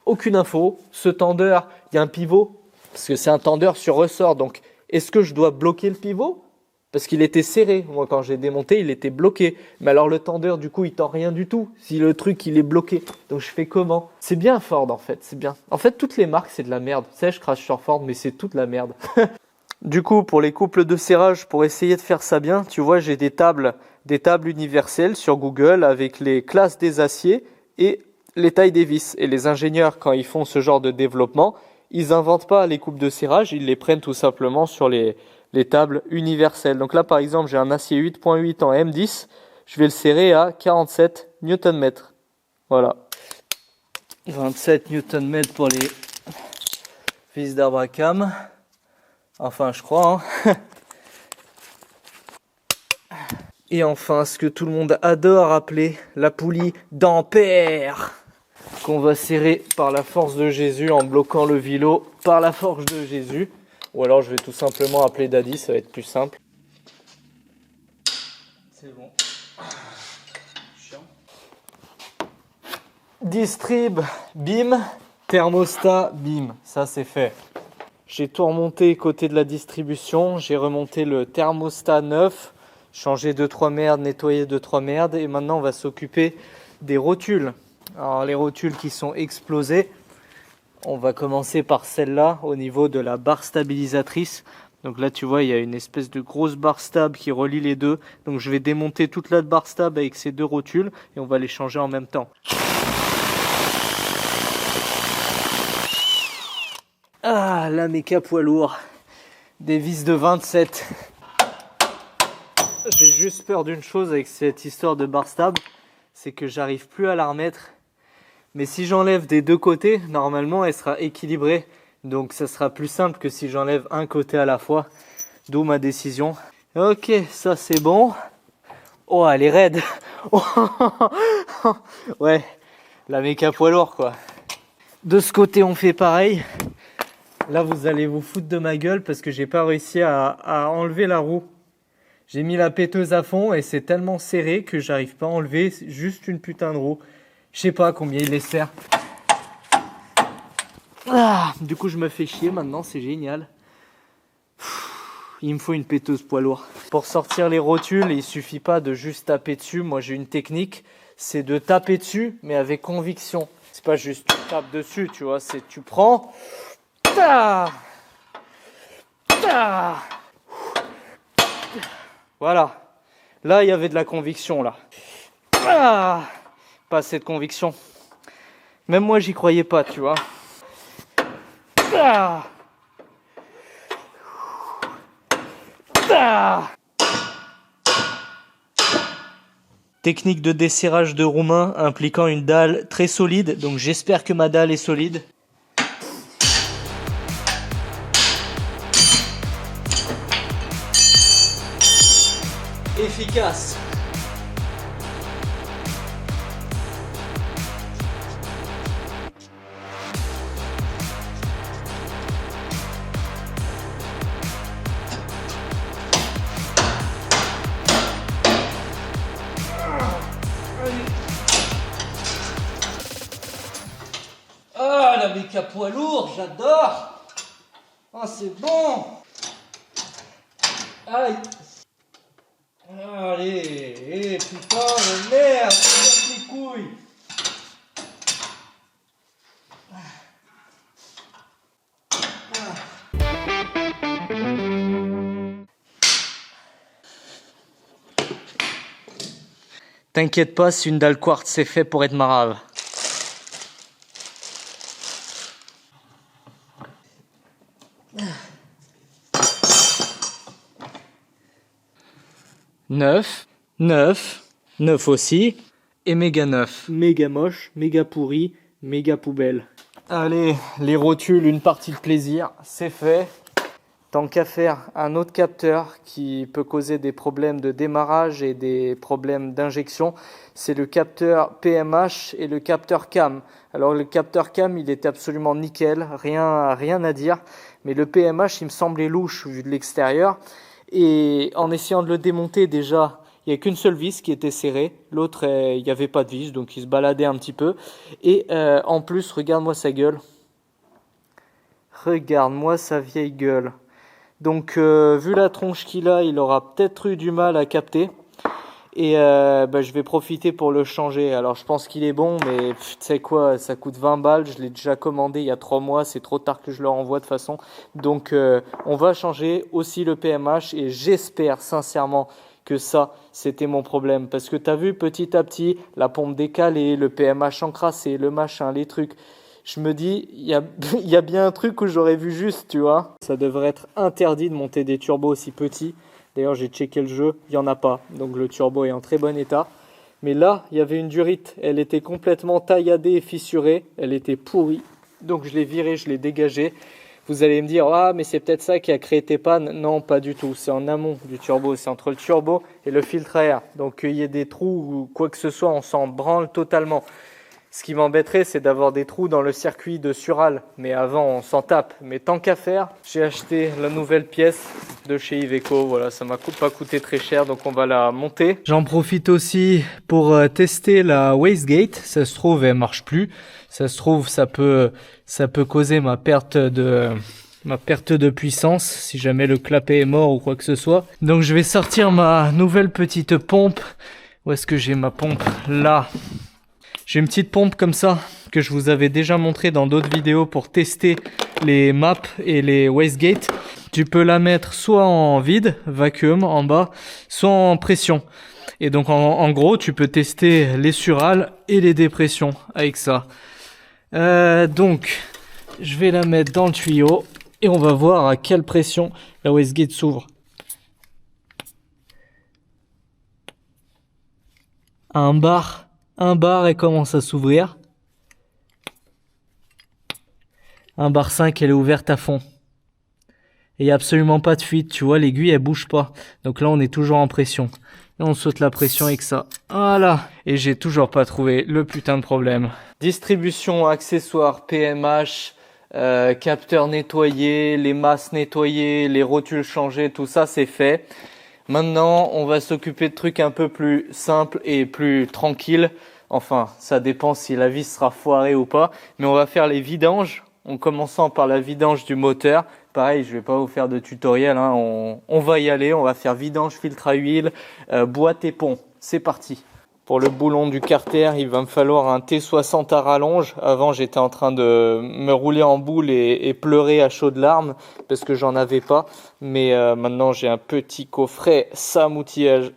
A: aucune info. Ce tendeur, il y a un pivot, parce que c'est un tendeur sur ressort. Donc, est-ce que je dois bloquer le pivot? Parce qu'il était serré. Moi, quand j'ai démonté, il était bloqué. Mais alors, le tendeur, du coup, il tend rien du tout. Si le truc, il est bloqué. Donc, je fais comment? C'est bien Ford, en fait. C'est bien. En fait, toutes les marques, c'est de la merde. Tu sais, je crache sur Ford, mais c'est toute la merde. Du coup, pour les couples de serrage, pour essayer de faire ça bien, tu vois, j'ai des tables universelles sur Google avec les classes des aciers et les tailles des vis. Et les ingénieurs, quand ils font ce genre de développement, ils n'inventent pas les coupes de serrage, ils les prennent tout simplement sur les tables universelles. Donc là, par exemple, j'ai un acier 8.8 en M10, je vais le serrer à 47 Nm. Voilà. 27 Nm pour les vis d'Abracam. Enfin, je crois. Hein. Et enfin, ce que tout le monde adore appeler la poulie d'Ampère, qu'on va serrer par la force de Jésus en bloquant le vilo par la force de Jésus. Ou alors je vais tout simplement appeler Daddy, ça va être plus simple. C'est bon. Chiant. Distrib, bim, thermostat, bim. Ça c'est fait. J'ai tout remonté côté de la distribution. J'ai remonté le thermostat neuf, changé 2-3 merdes, nettoyé 2-3 merdes. Et maintenant on va s'occuper des rotules. Alors les rotules qui sont explosées, on va commencer par celle-là au niveau de la barre stabilisatrice. Donc là tu vois il y a une espèce de grosse barre stable qui relie les deux. Donc je vais démonter toute la barre stable avec ces deux rotules et on va les changer en même temps. Ah, la méca poids lourd. Des vis de 27. J'ai juste peur d'une chose avec cette histoire de barre stable, c'est que j'arrive plus à la remettre. Mais si j'enlève des deux côtés, normalement elle sera équilibrée. Donc ça sera plus simple que si j'enlève un côté à la fois. D'où ma décision. Ok, ça c'est bon. Oh, elle est raide. Ouais, la méca poids lourd quoi. De ce côté on fait pareil. Là vous allez vous foutre de ma gueule parce que j'ai pas réussi à enlever la roue. J'ai mis la péteuse à fond et c'est tellement serré que j'arrive pas à enlever juste une putain de roue. Je sais pas combien il les sert. Ah, du coup je me fais chier maintenant, c'est génial. Il me faut une péteuse poids lourd. Pour sortir les rotules, il suffit pas de juste taper dessus. Moi j'ai une technique, c'est de taper dessus mais avec conviction. C'est pas juste tu tapes dessus, tu vois, c'est tu prends. Ta ta. Voilà. Là il y avait de la conviction là. Ah, pas assez de conviction. Même moi j'y croyais pas, tu vois. Ah. Ah. Technique de desserrage de roumain impliquant une dalle très solide, donc j'espère que ma dalle est solide. Efficace. Ah, la méca poids lourd, j'adore. Ah, c'est bon. Aïe. Allez, putain de merde, casse les couilles. T'inquiète pas, si une dalle quartz c'est fait pour être marave. Neuf aussi, et méga neuf, méga moche, méga pourri, méga poubelle. Allez, les rotules, une partie de plaisir, c'est fait. Tant qu'à faire, un autre capteur qui peut causer des problèmes de démarrage et des problèmes d'injection, c'est le capteur PMH et le capteur CAM. Alors le capteur CAM, il était absolument nickel, rien à dire, mais le PMH, il me semblait louche vu de l'extérieur. Et en essayant de le démonter déjà, Il n'y a qu'une seule vis qui était serrée. L'autre, il n'y avait pas de vis, donc il se baladait un petit peu. Et en plus, regarde-moi sa gueule. Regarde-moi sa vieille gueule. Donc, vu la tronche qu'il a, il aura peut-être eu du mal à capter. Et je vais profiter pour le changer. Alors je pense qu'il est bon, mais tu sais quoi, ça coûte 20 balles. Je l'ai déjà commandé il y a 3 mois. C'est trop tard que je le renvoie de toute façon. Donc on va changer aussi le PMH. Et j'espère sincèrement que ça, c'était mon problème. Parce que tu as vu petit à petit, la pompe décalée, le PMH encrassé, le machin, les trucs. Je me dis, il y a bien un truc où j'aurais vu juste, tu vois. Ça devrait être interdit de monter des turbos aussi petits. D'ailleurs, j'ai checké le jeu, il n'y en a pas. Donc le turbo est en très bon état. Mais là, il y avait une durite. Elle était complètement tailladée et fissurée. Elle était pourrie. Donc je l'ai virée, je l'ai dégagée. Vous allez me dire, ah, mais c'est peut-être ça qui a créé tes pannes. Non, pas du tout. C'est en amont du turbo. C'est entre le turbo et le filtre à air. Donc qu'il y ait des trous ou quoi que ce soit, on s'en branle totalement. Ce qui m'embêterait, c'est d'avoir des trous dans le circuit de Sural. Mais avant, on s'en tape. Mais tant qu'à faire, j'ai acheté la nouvelle pièce de chez Iveco. Voilà, ça m'a pas coûté très cher, donc on va la monter. J'en profite aussi pour tester la wastegate. Ça se trouve, elle marche plus. Ça se trouve, ça peut causer ma perte de puissance si jamais le clapet est mort ou quoi que ce soit. Donc je vais sortir ma nouvelle petite pompe. Où est-ce que j'ai ma pompe? Là. J'ai une petite pompe comme ça que je vous avais déjà montré dans d'autres vidéos pour tester les maps et les wastegates. Tu peux la mettre soit en vide, vacuum en bas, soit en pression. Et donc en gros, tu peux tester les surales et les dépressions avec ça. Donc, je vais la mettre dans le tuyau et on va voir à quelle pression la wastegate s'ouvre. Un bar, elle commence à s'ouvrir. 1 bar 5, elle est ouverte à fond. Et il n'y a absolument pas de fuite, tu vois, l'aiguille elle bouge pas. Donc là on est toujours en pression. Et on saute la pression avec ça. Voilà. Et j'ai toujours pas trouvé le putain de problème. Distribution, accessoires, PMH, capteur nettoyé, les masses nettoyées, les rotules changées, tout ça c'est fait. Maintenant on va s'occuper de trucs un peu plus simples et plus tranquilles. Enfin, ça dépend si la vis sera foirée ou pas. Mais on va faire les vidanges, en commençant par la vidange du moteur. Pareil, je vais pas vous faire de tutoriel, hein. On va y aller, on va faire vidange, filtre à huile, boîte et pont. C'est parti. Pour le boulon du carter, il va me falloir un T60 à rallonge. Avant, j'étais en train de me rouler en boule et pleurer à chaudes larmes parce que j'en avais pas. Mais maintenant, j'ai un petit coffret Sam outillage.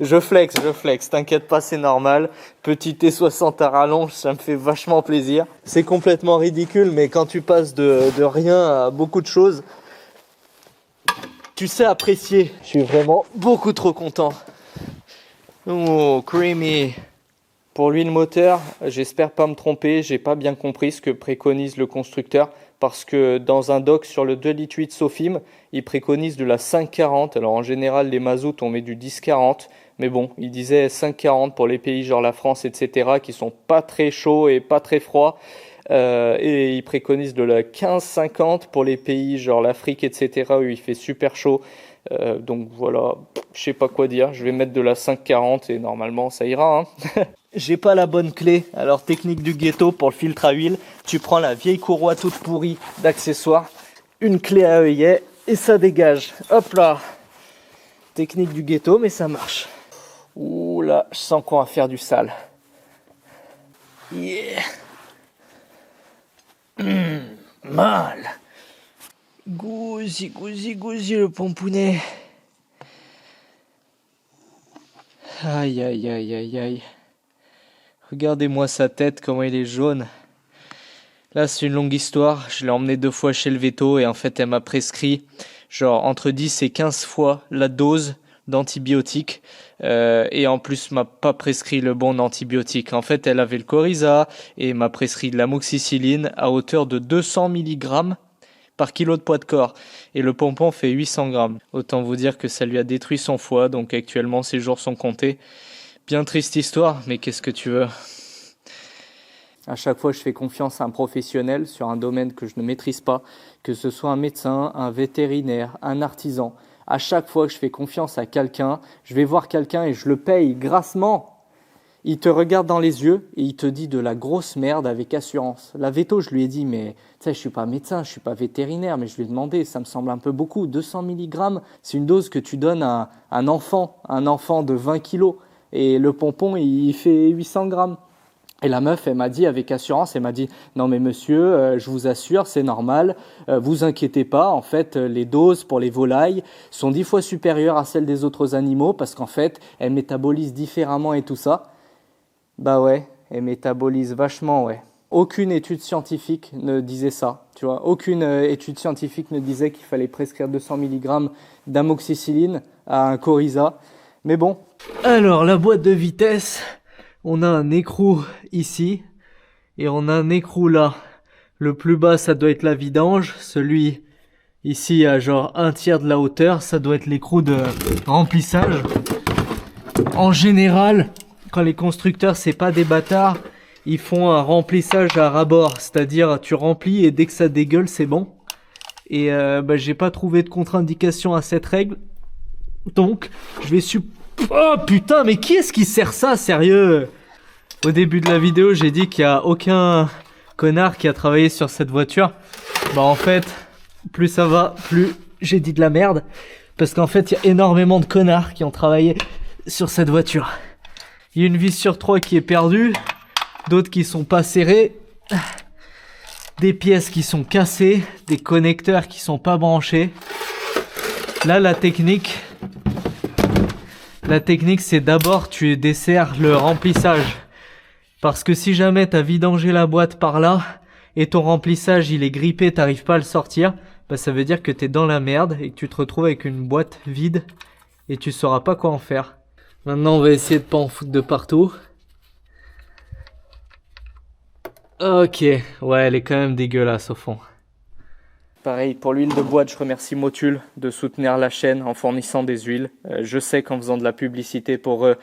A: Je flex, t'inquiète pas, c'est normal. Petit T60 à rallonge, ça me fait vachement plaisir. C'est complètement ridicule, mais quand tu passes de rien à beaucoup de choses, tu sais apprécier. Je suis vraiment beaucoup trop content. Oh, creamy. Pour l'huile moteur, j'espère pas me tromper, j'ai pas bien compris ce que préconise le constructeur parce que dans un doc sur le 2,8 litres Sofim, il préconise de la 5,40. Alors en général, les mazout, on met du 10,40. Mais bon, il disait 5,40 pour les pays genre la France, etc. qui sont pas très chauds et pas très froids. Et il préconise de la 15,50 pour les pays genre l'Afrique, etc. où il fait super chaud. Donc voilà, je sais pas quoi dire, je vais mettre de la 5,40 et normalement ça ira, hein. J'ai pas la bonne clé, alors technique du ghetto pour le filtre à huile, tu prends la vieille courroie toute pourrie d'accessoires, une clé à œillet et ça dégage, hop là. Technique du ghetto mais ça marche. Ouh là, je sens qu'on va faire du sale. Yeah. Mal. Gousi le pompounet. Aïe aïe aïe aïe aïe. Regardez-moi sa tête, comment il est jaune. Là c'est une longue histoire, je l'ai emmené 2 fois chez le véto et en fait elle m'a prescrit genre entre 10 et 15 fois la dose d'antibiotiques et en plus m'a pas prescrit le bon antibiotique. En fait elle avait le Coryza et m'a prescrit de l'amoxicilline à hauteur de 200 mg par kilo de poids de corps. Et le pompon fait 800 grammes. Autant vous dire que ça lui a détruit son foie, donc actuellement ses jours sont comptés. Bien triste histoire, mais qu'est-ce que tu veux? À chaque fois, je fais confiance à un professionnel sur un domaine que je ne maîtrise pas, que ce soit un médecin, un vétérinaire, un artisan. À chaque fois que je fais confiance à quelqu'un, je vais voir quelqu'un et je le paye grassement. Il te regarde dans les yeux et il te dit de la grosse merde avec assurance. La veto, je lui ai dit, mais tu sais, je suis pas médecin, je suis pas vétérinaire, mais je lui ai demandé, ça me semble un peu beaucoup. 200 mg, c'est une dose que tu donnes à un enfant de 20 kilos. Et le pompon, il fait 800 grammes. Et la meuf, elle m'a dit avec assurance, elle m'a dit « Non mais monsieur, je vous assure, c'est normal, vous inquiétez pas, en fait, les doses pour les volailles sont 10 fois supérieures à celles des autres animaux parce qu'en fait, elles métabolisent différemment et tout ça. » Bah ouais, elles métabolisent vachement, ouais. Aucune étude scientifique ne disait ça, tu vois. Aucune étude scientifique ne disait qu'il fallait prescrire 200 mg d'amoxicilline à un coryza. Mais bon. Alors, la boîte de vitesse... On a un écrou ici et on a un écrou là. Le plus bas, ça doit être la vidange. Celui ici à genre 1/3 de la hauteur, ça doit être l'écrou de remplissage. En général, quand les constructeurs, c'est pas des bâtards, ils font un remplissage à ras-bord. C'est-à-dire, tu remplis et dès que ça dégueule, c'est bon. Et j'ai pas trouvé de contre-indication à cette règle. Donc, je vais Oh putain, mais qui est-ce qui sert ça, sérieux? Au début de la vidéo, j'ai dit qu'il n'y a aucun connard qui a travaillé sur cette voiture. Bah en fait, plus ça va, plus j'ai dit de la merde. Parce qu'en fait, il y a énormément de connards qui ont travaillé sur cette voiture. Il y a une vis sur 3 qui est perdue, d'autres qui sont pas serrées, des pièces qui sont cassées, des connecteurs qui sont pas branchés. Là, la technique, c'est d'abord tu desserres le remplissage. Parce que si jamais tu as vidangé la boîte par là et ton remplissage il est grippé, t'arrives pas à le sortir, bah ça veut dire que tu es dans la merde et que tu te retrouves avec une boîte vide et tu sauras pas quoi en faire. Maintenant on va essayer de pas en foutre de partout. Ok, ouais elle est quand même dégueulasse au fond. Pareil, pour l'huile de boîte, je remercie Motul de soutenir la chaîne en fournissant des huiles. Je sais qu'en faisant de la publicité pour eux,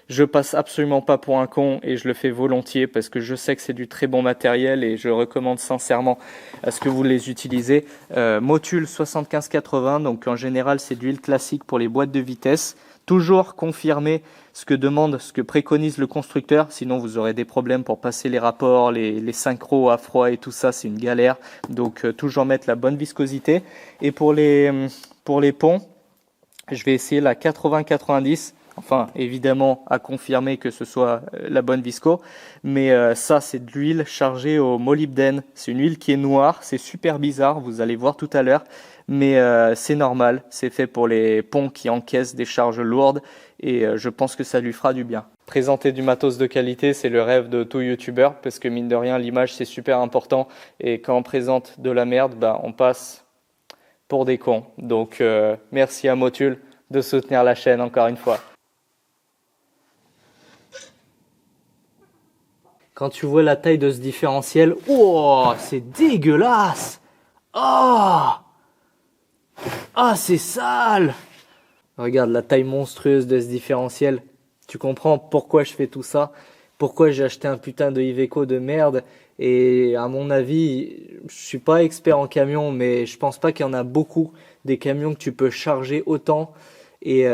A: je passe absolument pas pour un con et je le fais volontiers parce que je sais que c'est du très bon matériel et je recommande sincèrement à ce que vous les utilisez. Motul 7580, donc en général c'est de l'huile classique pour les boîtes de vitesse. Toujours confirmer ce que préconise le constructeur, sinon vous aurez des problèmes pour passer les rapports, les synchros à froid et tout ça, c'est une galère. Donc toujours mettre la bonne viscosité. Et pour les ponts, je vais essayer la 80-90. Enfin, évidemment, à confirmer que ce soit la bonne visco. Mais ça, c'est de l'huile chargée au molybdène. C'est une huile qui est noire, c'est super bizarre, vous allez voir tout à l'heure. Mais c'est normal, c'est fait pour les ponts qui encaissent des charges lourdes et je pense que ça lui fera du bien. Présenter du matos de qualité, c'est le rêve de tout youtubeur parce que mine de rien, l'image c'est super important et quand on présente de la merde, bah, on passe pour des cons. Donc merci à Motul de soutenir la chaîne encore une fois. Quand tu vois la taille de ce différentiel, oh, c'est dégueulasse! Oh! Ah, c'est sale! Regarde la taille monstrueuse de ce différentiel. Tu comprends pourquoi je fais tout ça? Pourquoi j'ai acheté un putain de Iveco de merde? Et à mon avis, je suis pas expert en camion, mais je pense pas qu'il y en a beaucoup des camions que tu peux charger autant et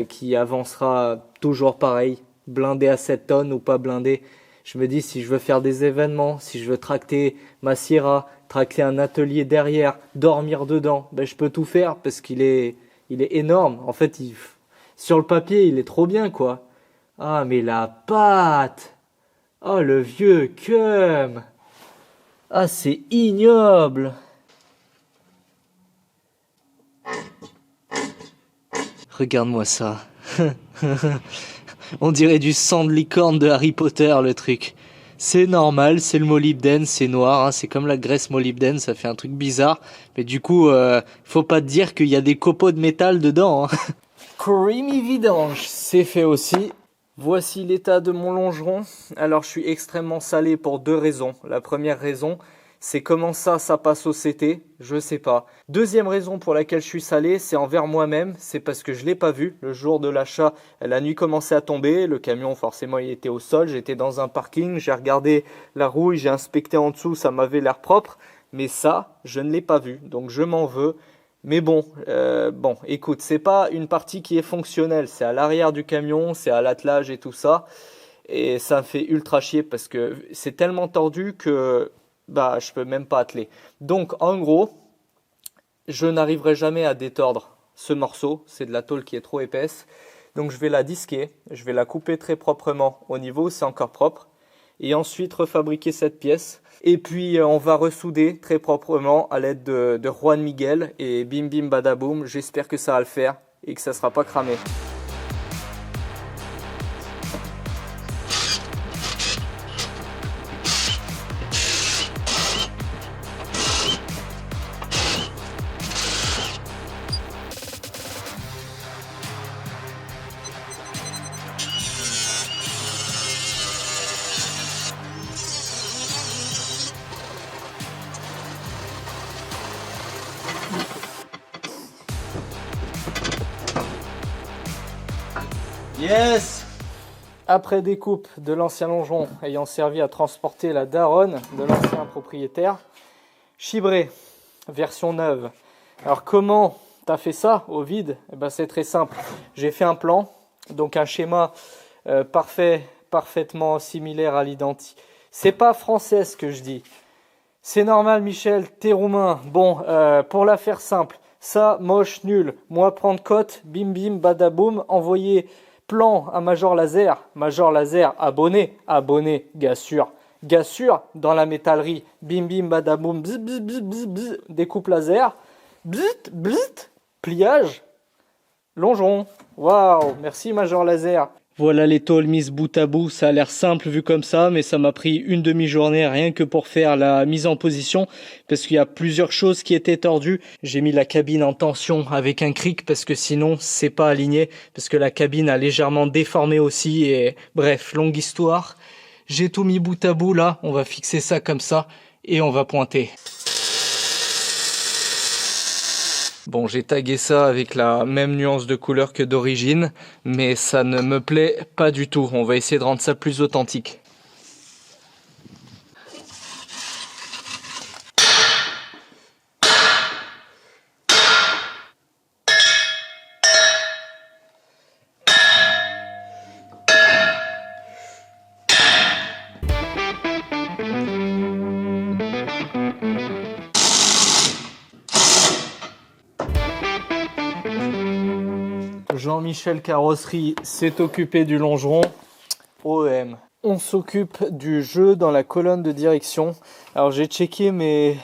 A: qui avancera toujours pareil, blindé à 7 tonnes ou pas blindé. Je me dis, si je veux faire des événements, si je veux tracter ma Sierra, tracter un atelier derrière, dormir dedans, ben je peux tout faire parce qu'il est énorme. En fait, sur le papier, il est trop bien, quoi. Ah, mais la patte! Oh, le vieux cum! Ah, c'est ignoble! Regarde-moi ça. On dirait du sang de licorne de Harry Potter, le truc. C'est normal, c'est le molybdène, c'est noir, hein, c'est comme la graisse molybdène, ça fait un truc bizarre. Mais du coup, faut pas te dire qu'il y a des copeaux de métal dedans. Hein. Creamy vidange, c'est fait aussi. Voici l'état de mon longeron. Alors, je suis extrêmement salé pour 2 raisons. La première raison, c'est comment ça passe au CT, je sais pas. Deuxième raison pour laquelle je suis salé, c'est envers moi-même, c'est parce que je l'ai pas vu. Le jour de l'achat, la nuit commençait à tomber, le camion forcément il était au sol, j'étais dans un parking, j'ai regardé la rouille, j'ai inspecté en dessous, ça m'avait l'air propre. Mais ça, je ne l'ai pas vu, donc je m'en veux. Mais bon, écoute, c'est pas une partie qui est fonctionnelle. C'est à l'arrière du camion, c'est à l'attelage et tout ça. Et ça me fait ultra chier parce que c'est tellement tordu que je peux même pas atteler. Donc en gros, je n'arriverai jamais à détordre ce morceau. C'est de la tôle qui est trop épaisse. Donc je vais la disquer, je vais la couper très proprement au niveau où c'est encore propre. Et ensuite refabriquer cette pièce. Et puis on va ressouder très proprement à l'aide de Juan Miguel. Et bim bim badaboum, j'espère que ça va le faire et que ça ne sera pas cramé. Yes! Après découpe de l'ancien longeron ayant servi à transporter la daronne de l'ancien propriétaire, chibré, version neuve. Alors comment t'as fait ça au vide? C'est très simple. J'ai fait un plan, donc un schéma parfaitement similaire à l'identique. C'est pas français ce que je dis. C'est normal Michel, t'es roumain. Bon, pour la faire simple, ça moche, nul. Moi prendre cote, bim bim, badaboum, envoyer plan à Major Laser, abonné, gars sûr, dans la métallerie, bim bim badaboum, bzz, bzz, bzz, bzz, bzz, découpe laser, bzz, bzz, pliage, longeron, waouh, merci Major Laser. Voilà les tôles mises bout à bout, ça a l'air simple vu comme ça, mais ça m'a pris une demi-journée rien que pour faire la mise en position, parce qu'il y a plusieurs choses qui étaient tordues. J'ai mis la cabine en tension avec un cric, parce que sinon c'est pas aligné, parce que la cabine a légèrement déformé aussi, et bref, longue histoire. J'ai tout mis bout à bout là, on va fixer ça comme ça, et on va pointer. Bon, j'ai tagué ça avec la même nuance de couleur que d'origine, mais ça ne me plaît pas du tout. On va essayer de rendre ça plus authentique. Jean-Michel Carrosserie s'est occupé du longeron. OEM. On s'occupe du jeu dans la colonne de direction. Alors j'ai checké mes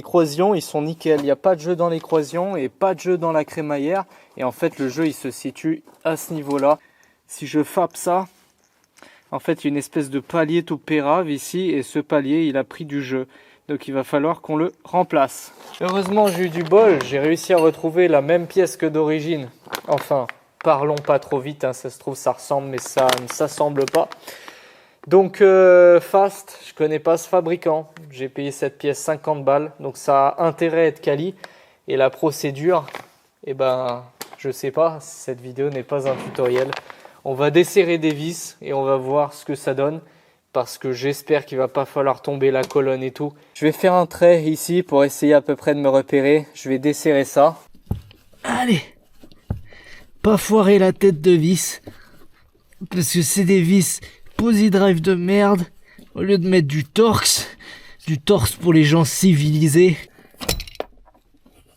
A: croisillons, ils sont nickel. Il n'y a pas de jeu dans les croisillons et pas de jeu dans la crémaillère. Et en fait le jeu il se situe à ce niveau-là. Si je frappe ça, en fait il y a une espèce de palier tout pérave ici. Et ce palier il a pris du jeu. Donc il va falloir qu'on le remplace. Heureusement j'ai eu du bol, j'ai réussi à retrouver la même pièce que d'origine. Enfin, parlons pas trop vite, hein, ça se trouve ça ressemble mais ça ne s'assemble pas. Donc Fast, je connais pas ce fabricant, j'ai payé cette pièce 50 balles, donc ça a intérêt à être quali. Et la procédure, je sais pas, cette vidéo n'est pas un tutoriel. On va desserrer des vis et on va voir ce que ça donne. Parce que j'espère qu'il va pas falloir tomber la colonne et tout. Je vais faire un trait ici pour essayer à peu près de me repérer. Je vais desserrer ça. Allez, pas foirer la tête de vis. Parce que c'est des vis Posi-Drive de merde. Au lieu de mettre du torx pour les gens civilisés.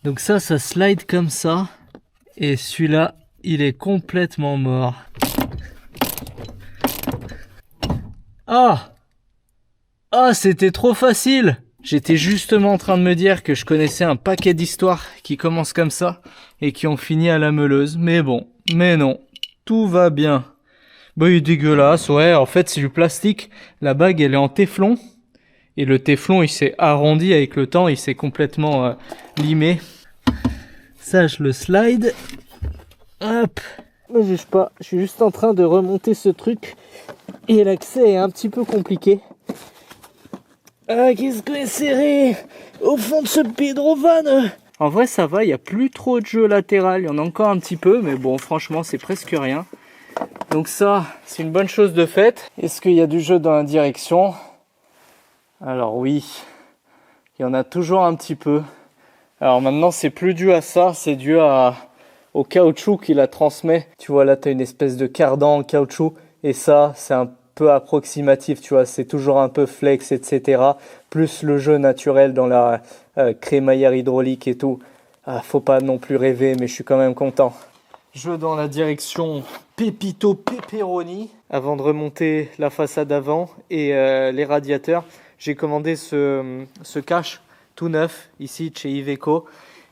A: Donc ça slide comme ça. Et celui-là, il est complètement mort. Ah, c'était trop facile. J'étais justement en train de me dire que je connaissais un paquet d'histoires qui commencent comme ça et qui ont fini à la meuleuse. Mais bon, mais non, tout va bien. Bah, il est dégueulasse, ouais, en fait c'est du plastique. La bague, elle est en téflon. Et le téflon, il s'est arrondi avec le temps, il s'est complètement limé. Ça, je le slide. Hop. Ne juge pas, je suis juste en train de remonter ce truc. Et l'accès est un petit peu compliqué. Ah, qu'est-ce que est serré au fond de ce Pedrovan. En vrai, ça va, il n'y a plus trop de jeu latéral. Il y en a encore un petit peu, mais bon, franchement, c'est presque rien. Donc ça, c'est une bonne chose de faite. Est-ce qu'il y a du jeu dans la direction? Alors oui, il y en a toujours un petit peu. Alors maintenant, c'est plus dû à ça, c'est dû au caoutchouc qui la transmet. Tu vois, là, tu as une espèce de cardan en caoutchouc. Et ça, c'est un peu approximatif, tu vois. C'est toujours un peu flex, etc. Plus le jeu naturel dans la crémaillère hydraulique et tout. Faut pas non plus rêver, mais je suis quand même content. Je vais dans la direction Pepito Pepperoni avant de remonter la façade avant et les radiateurs. J'ai commandé ce cache tout neuf ici de chez Iveco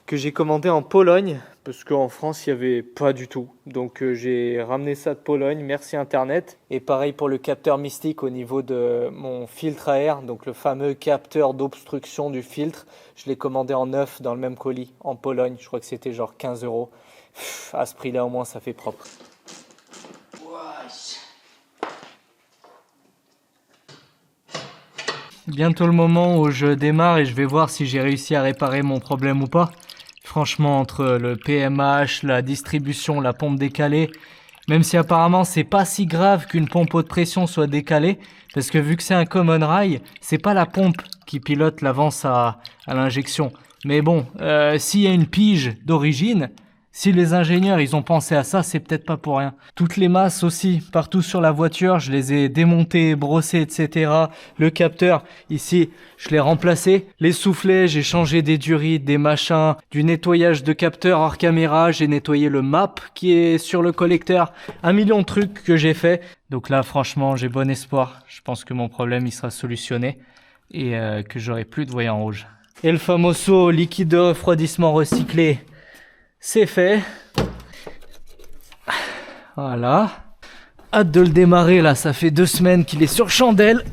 A: que j'ai commandé en Pologne parce qu'en France il n'y avait pas du tout. Donc j'ai ramené ça de Pologne, merci Internet. Et pareil pour le capteur Mystique au niveau de mon filtre à air, donc le fameux capteur d'obstruction du filtre. Je l'ai commandé en neuf dans le même colis en Pologne, je crois que c'était genre 15 €. À ce prix-là au moins ça fait propre. Bientôt le moment où je démarre et je vais voir si j'ai réussi à réparer mon problème ou pas. Franchement, entre le PMH, la distribution, la pompe décalée, même si apparemment c'est pas si grave qu'une pompe haute pression soit décalée, parce que vu que c'est un common rail, c'est pas la pompe qui pilote l'avance à l'injection. Mais bon, s'il y a une pige d'origine, si les ingénieurs ils ont pensé à ça, c'est peut-être pas pour rien. Toutes les masses aussi, partout sur la voiture, je les ai démontées, brossées, etc. Le capteur, ici, je l'ai remplacé. Les soufflets, j'ai changé des durites, des machins, du nettoyage de capteur hors caméra. J'ai nettoyé le map qui est sur le collecteur. 1 million de trucs que j'ai fait. Donc là, franchement, j'ai bon espoir. Je pense que mon problème, il sera solutionné et que j'aurai plus de voyants rouges. Et le famoso liquide de refroidissement recyclé, c'est fait. Voilà. Hâte de le démarrer là, ça fait 2 semaines qu'il est sur chandelle.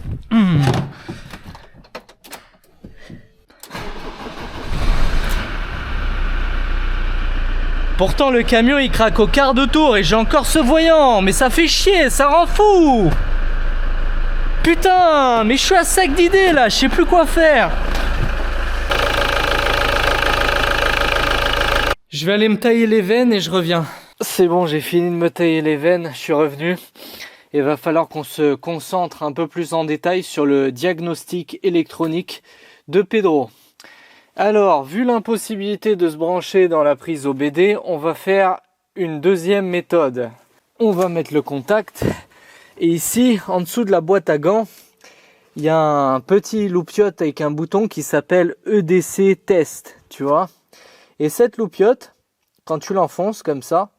A: Pourtant le camion il craque au quart de tour et j'ai encore ce voyant. Mais ça fait chier, ça rend fou. Putain, mais je suis à sec d'idées là, je sais plus quoi faire. Je vais aller me tailler les veines et je reviens. C'est bon, j'ai fini de me tailler les veines, je suis revenu. Il va falloir qu'on se concentre un peu plus en détail sur le diagnostic électronique de Pedro. Alors, vu l'impossibilité de se brancher dans la prise OBD, on va faire une deuxième méthode. On va mettre le contact. Et ici, en dessous de la boîte à gants, il y a un petit loupiote avec un bouton qui s'appelle EDC Test, tu vois. Et cette loupiote, quand tu l'enfonces comme ça,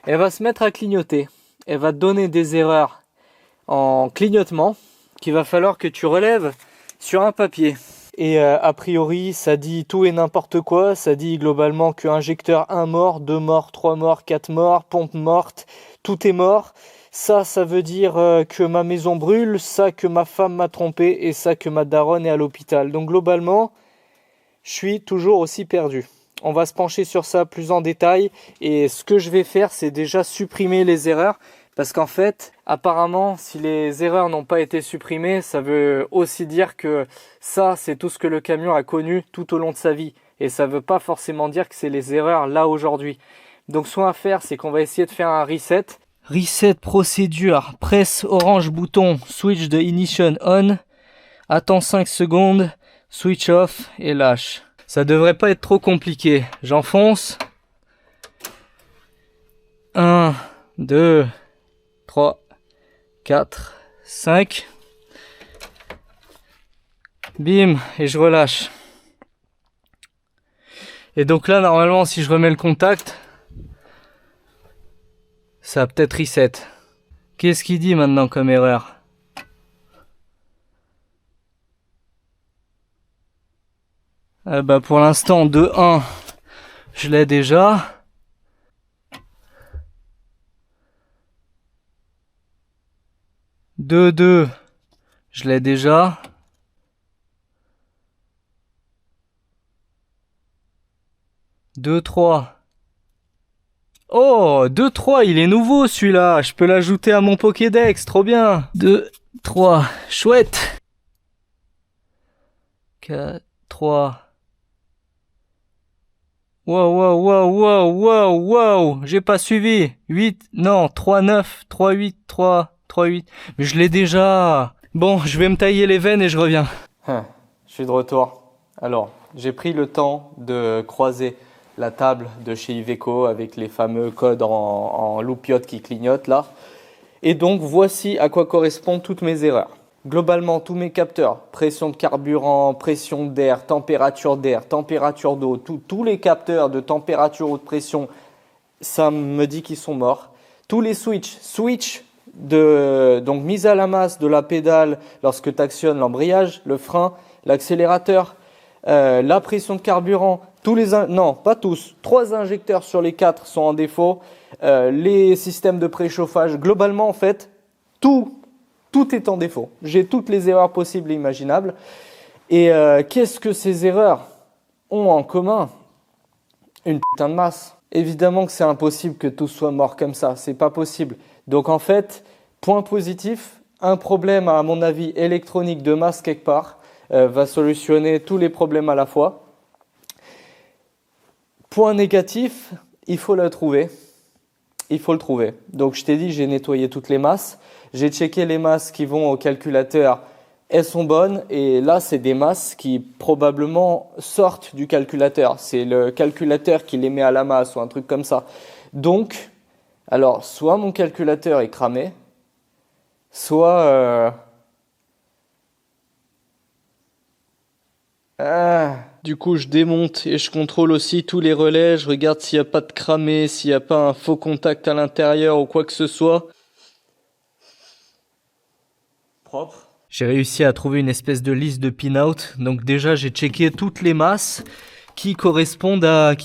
A: elle va se mettre à clignoter. Elle va te donner des erreurs en clignotement qu'il va falloir que tu relèves sur un papier. Et a priori, ça dit tout et n'importe quoi. Ça dit globalement que injecteur 1 mort, 2 morts, 3 morts, 4 morts, pompe morte, tout est mort. Ça veut dire que ma maison brûle, ça que ma femme m'a trompé et ça que ma daronne est à l'hôpital. Donc globalement, je suis toujours aussi perdu. On va se pencher sur ça plus en détail et ce que je vais faire, c'est déjà supprimer les erreurs parce qu'en fait, apparemment, si les erreurs n'ont pas été supprimées, ça veut aussi dire que ça, c'est tout ce que le camion a connu tout au long de sa vie et ça veut pas forcément dire que c'est les erreurs là aujourd'hui. Donc ce qu'on va faire, c'est qu'on va essayer de faire un reset. Reset procédure, presse orange bouton, switch de ignition on, attends 5 secondes, switch off et lâche. Ça devrait pas être trop compliqué. J'enfonce. 1, 2, 3, 4, 5. Bim, et je relâche. Et donc là, normalement, si je remets le contact, ça va peut-être reset. Qu'est-ce qu'il dit maintenant comme erreur ? Pour l'instant, 2-1, je l'ai déjà. « 2-2, je l'ai déjà. » 2-3. Oh, 2-3, il est nouveau celui-là. Je peux l'ajouter à mon Pokédex, trop bien. 2-3, chouette. 4, 3. Wow, j'ai pas suivi. 8, non, 3, 9, 3, 8, 3, 3, 8. Mais je l'ai déjà. Bon, je vais me tailler les veines et je reviens. Je suis de retour. Alors, j'ai pris le temps de croiser la table de chez Iveco avec les fameux codes en loupiote qui clignotent là. Et donc, voici à quoi correspondent toutes mes erreurs. Globalement, tous mes capteurs, pression de carburant, pression d'air, température d'eau, tous les capteurs de température ou de pression, ça me dit qu'ils sont morts. Tous les switch donc mise à la masse de la pédale lorsque tu actionnes l'embrayage, le frein, l'accélérateur, la pression de carburant, non, pas tous, 3 injecteurs sur les 4 sont en défaut, les systèmes de préchauffage, globalement en fait, tout est en défaut. J'ai toutes les erreurs possibles et imaginables. Et qu'est-ce que ces erreurs ont en commun? Une putain de masse. Évidemment que c'est impossible que tout soit mort comme ça, c'est pas possible. Donc en fait, point positif, un problème à mon avis électronique de masse quelque part va solutionner tous les problèmes à la fois. Point négatif, il faut le trouver. Il faut le trouver. Donc je t'ai dit, j'ai nettoyé toutes les masses. J'ai checké les masses qui vont au calculateur. Elles sont bonnes. Et là, c'est des masses qui probablement sortent du calculateur. C'est le calculateur qui les met à la masse ou un truc comme ça. Donc, alors, soit mon calculateur est cramé, soit... Du coup, je démonte et je contrôle aussi tous les relais. Je regarde s'il n'y a pas de cramé, s'il n'y a pas un faux contact à l'intérieur ou quoi que ce soit. Propre. J'ai réussi à trouver une espèce de liste de pin-out. Donc déjà, j'ai checké toutes les masses qui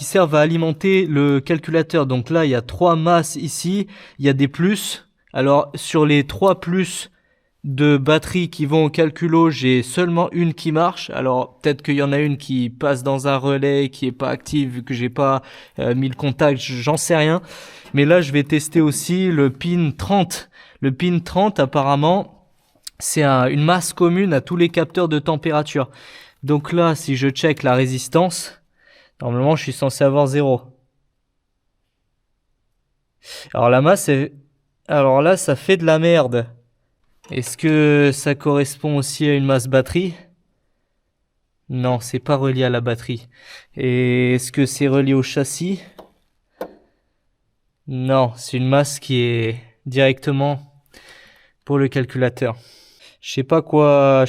A: servent à alimenter le calculateur. Donc là, il y a 3 masses ici. Il y a des plus. Alors, sur les 3 plus de batteries qui vont au calculo, j'ai seulement une qui marche. Alors peut-être qu'il y en a une qui passe dans un relais qui est pas active vu que j'ai pas mis le contact, j'en sais rien. Mais là je vais tester aussi le pin 30. Le pin 30 apparemment c'est une masse commune à tous les capteurs de température. Donc là si je check la résistance, normalement je suis censé avoir 0. Alors la masse alors là ça fait de la merde. Est-ce que ça correspond aussi à une masse batterie? Non, c'est pas relié à la batterie. Et est-ce que c'est relié au châssis? Non, c'est une masse qui est directement pour le calculateur. Je sais pas quoi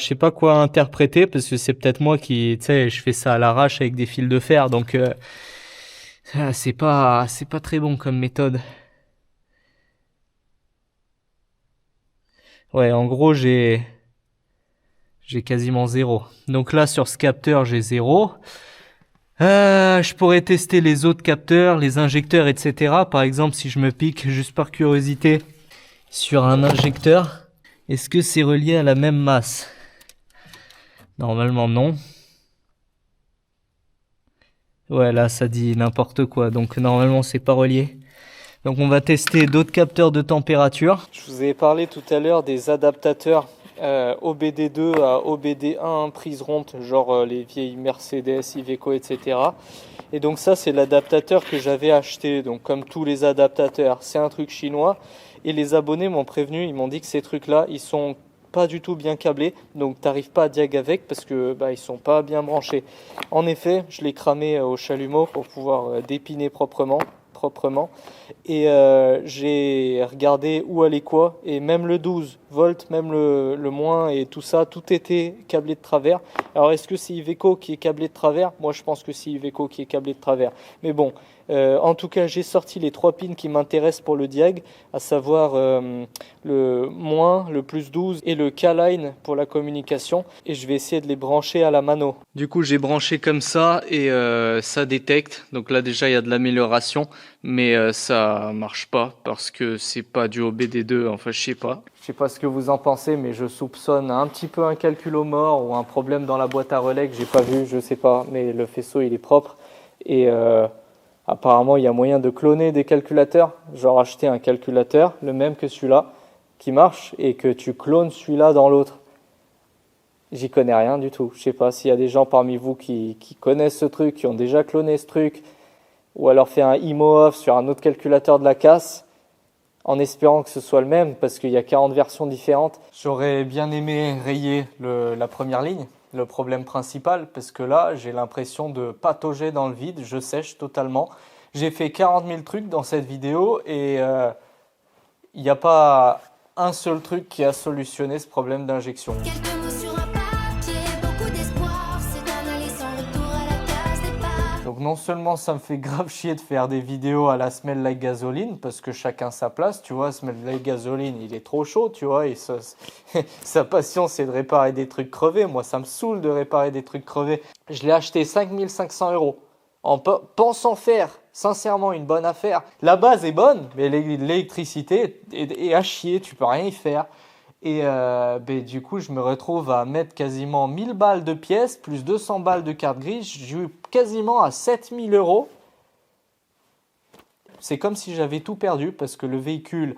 A: interpréter parce que c'est peut-être moi qui, tu sais, je fais ça à l'arrache avec des fils de fer, donc c'est pas très bon comme méthode. Ouais, en gros, j'ai quasiment 0. Donc là, sur ce capteur, j'ai 0. Je pourrais tester les autres capteurs, les injecteurs, etc. Par exemple, si je me pique, juste par curiosité, sur un injecteur, est-ce que c'est relié à la même masse? Normalement, non. Ouais, là, ça dit n'importe quoi. Donc, normalement, c'est pas relié. Donc on va tester d'autres capteurs de température. Je vous ai parlé tout à l'heure des adaptateurs OBD2 à OBD1 prise ronde, genre les vieilles Mercedes, Iveco, etc. Et donc ça c'est l'adaptateur que j'avais acheté. Donc comme tous les adaptateurs, c'est un truc chinois. Et les abonnés m'ont prévenu, ils m'ont dit que ces trucs-là, ils sont pas du tout bien câblés. Donc t'arrives pas à diag avec parce que ils sont pas bien branchés. En effet, je l'ai cramé au chalumeau pour pouvoir dépiner proprement. Et j'ai regardé où allait quoi, et même le 12 volts, même le moins et tout ça, tout était câblé de travers. Alors est-ce que c'est Iveco qui est câblé de travers? Moi je pense que c'est Iveco qui est câblé de travers, mais bon, en tout cas j'ai sorti les 3 pins qui m'intéressent pour le diag, à savoir le moins, le plus 12 et le K-line pour la communication, et je vais essayer de les brancher à la mano. Du coup j'ai branché comme ça et ça détecte, donc là déjà il y a de l'amélioration, mais ça marche pas parce que c'est pas du OBD2, enfin je sais pas ce que vous en pensez, mais je soupçonne un petit peu un calculo mort ou un problème dans la boîte à relais que j'ai pas vu, je sais pas, mais le faisceau il est propre et apparemment il y a moyen de cloner des calculateurs, genre acheter un calculateur, le même que celui-là, qui marche et que tu clones celui-là dans l'autre. J'y connais rien du tout, je sais pas s'il y a des gens parmi vous qui connaissent ce truc, qui ont déjà cloné ce truc, ou alors fait un IMO-off sur un autre calculateur de la casse, en espérant que ce soit le même, parce qu'il y a 40 versions différentes. J'aurais bien aimé rayer la première ligne, le problème principal, parce que là, j'ai l'impression de patauger dans le vide, je sèche totalement. J'ai fait 40 000 trucs dans cette vidéo et il n'y a pas un seul truc qui a solutionné ce problème d'injection.
D: Quelques mots sur un papier, beaucoup d'espoir, c'est un aller sans retour à la case départ.
A: Donc non seulement ça me fait grave chier de faire des vidéos à la Smell Like Gasoline, parce que chacun sa place, tu vois, Smell Like Gasoline, il est trop chaud, tu vois, et sa passion c'est de réparer des trucs crevés. Moi ça me saoule de réparer des trucs crevés. Je l'ai acheté 5 500 € en pensant faire sincèrement une bonne affaire. La base est bonne, mais l'électricité est à chier, tu peux rien y faire. Et du coup, je me retrouve à mettre quasiment 1000 balles de pièces, plus 200 balles de carte grise. Je suis quasiment à 7000 €. C'est comme si j'avais tout perdu parce que le véhicule,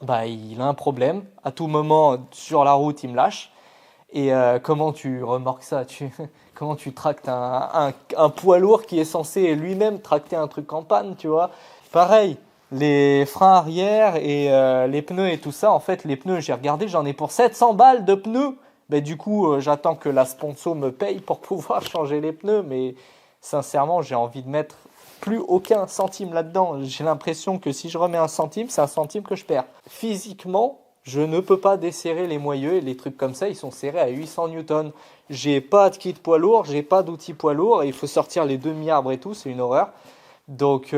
A: il a un problème. À tout moment, sur la route, il me lâche. Et comment tu remorques ça? Comment tu tractes un poids lourd qui est censé lui-même tracter un truc en panne, tu vois? Pareil, les freins arrière et les pneus et tout ça. En fait, les pneus, j'ai regardé, j'en ai pour 700 balles de pneus. Du coup, j'attends que la sponsor me paye pour pouvoir changer les pneus. Mais sincèrement, j'ai envie de mettre plus aucun centime là-dedans. J'ai l'impression que si je remets un centime, c'est un centime que je perds. Physiquement, je ne peux pas desserrer les moyeux et les trucs comme ça, ils sont serrés à 800 newtons. J'ai pas de kit poids lourd, j'ai pas d'outil poids lourd, et il faut sortir les demi-arbres et tout, c'est une horreur. Donc,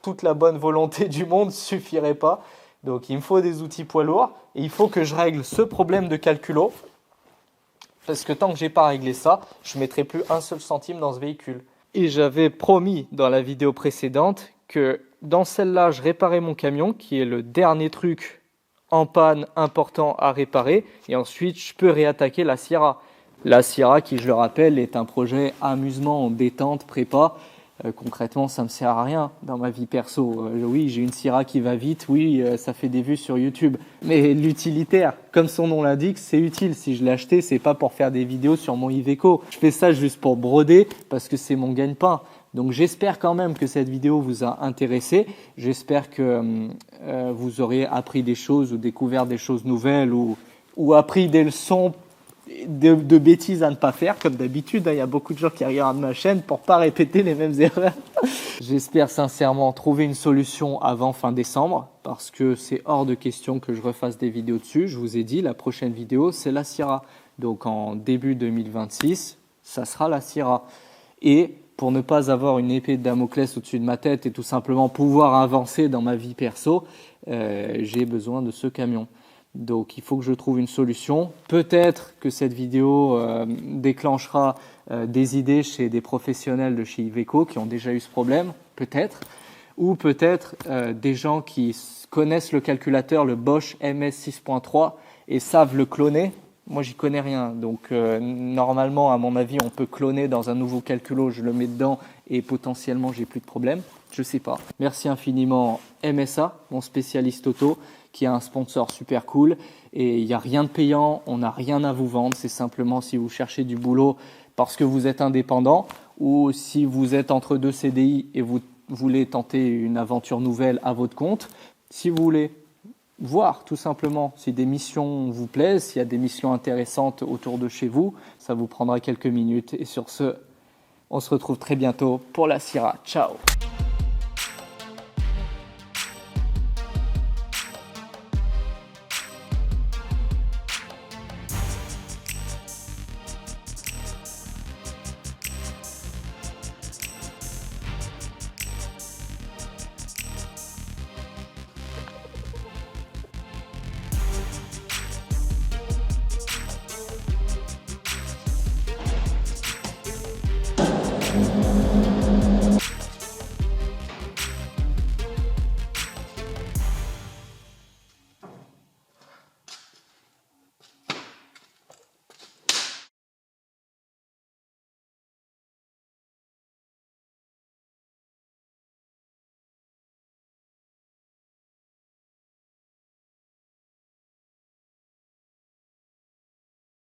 A: toute la bonne volonté du monde ne suffirait pas. Donc, il me faut des outils poids lourds, et il faut que je règle ce problème de calculo. Parce que tant que j'ai pas réglé ça, je mettrai plus un seul centime dans ce véhicule. Et j'avais promis dans la vidéo précédente que dans celle-là, je réparais mon camion, qui est le dernier truc en panne important à réparer, et ensuite je peux réattaquer la Sierra. La Sierra qui, je le rappelle, est un projet amusement, détente, prépa. Concrètement, ça me sert à rien dans ma vie perso. Oui, j'ai une Sierra qui va vite, oui, ça fait des vues sur YouTube. Mais l'utilitaire, comme son nom l'indique, c'est utile. Si je l'ai acheté, c'est pas pour faire des vidéos sur mon Iveco. Je fais ça juste pour broder parce que c'est mon gagne-pain. Donc j'espère quand même que cette vidéo vous a intéressé. J'espère que vous aurez appris des choses ou découvert des choses nouvelles ou appris des leçons de bêtises à ne pas faire. Comme d'habitude, il y a beaucoup de gens qui regardent ma chaîne pour ne pas répéter les mêmes erreurs. J'espère sincèrement trouver une solution avant fin décembre parce que c'est hors de question que je refasse des vidéos dessus. Je vous ai dit, la prochaine vidéo, c'est la Sierra. Donc en début 2026, ça sera la Sierra. Et pour ne pas avoir une épée de Damoclès au-dessus de ma tête et tout simplement pouvoir avancer dans ma vie perso, j'ai besoin de ce camion. Donc il faut que je trouve une solution. Peut-être que cette vidéo déclenchera des idées chez des professionnels de chez Iveco qui ont déjà eu ce problème, peut-être. Ou peut-être des gens qui connaissent le calculateur, le Bosch MS 6.3 et savent le cloner. Moi, j'y connais rien. Donc, normalement, à mon avis, on peut cloner dans un nouveau calculo. Je le mets dedans et potentiellement, j'ai plus de problème. Je sais pas. Merci infiniment MSA, mon spécialiste auto, qui a un sponsor super cool. Et il n'y a rien de payant. On n'a rien à vous vendre. C'est simplement si vous cherchez du boulot parce que vous êtes indépendant ou si vous êtes entre deux CDI et vous voulez tenter une aventure nouvelle à votre compte. Si vous voulez voir tout simplement si des missions vous plaisent, s'il y a des missions intéressantes autour de chez vous, ça vous prendra quelques minutes. Et sur ce, on se retrouve très bientôt pour la Sierra. Ciao!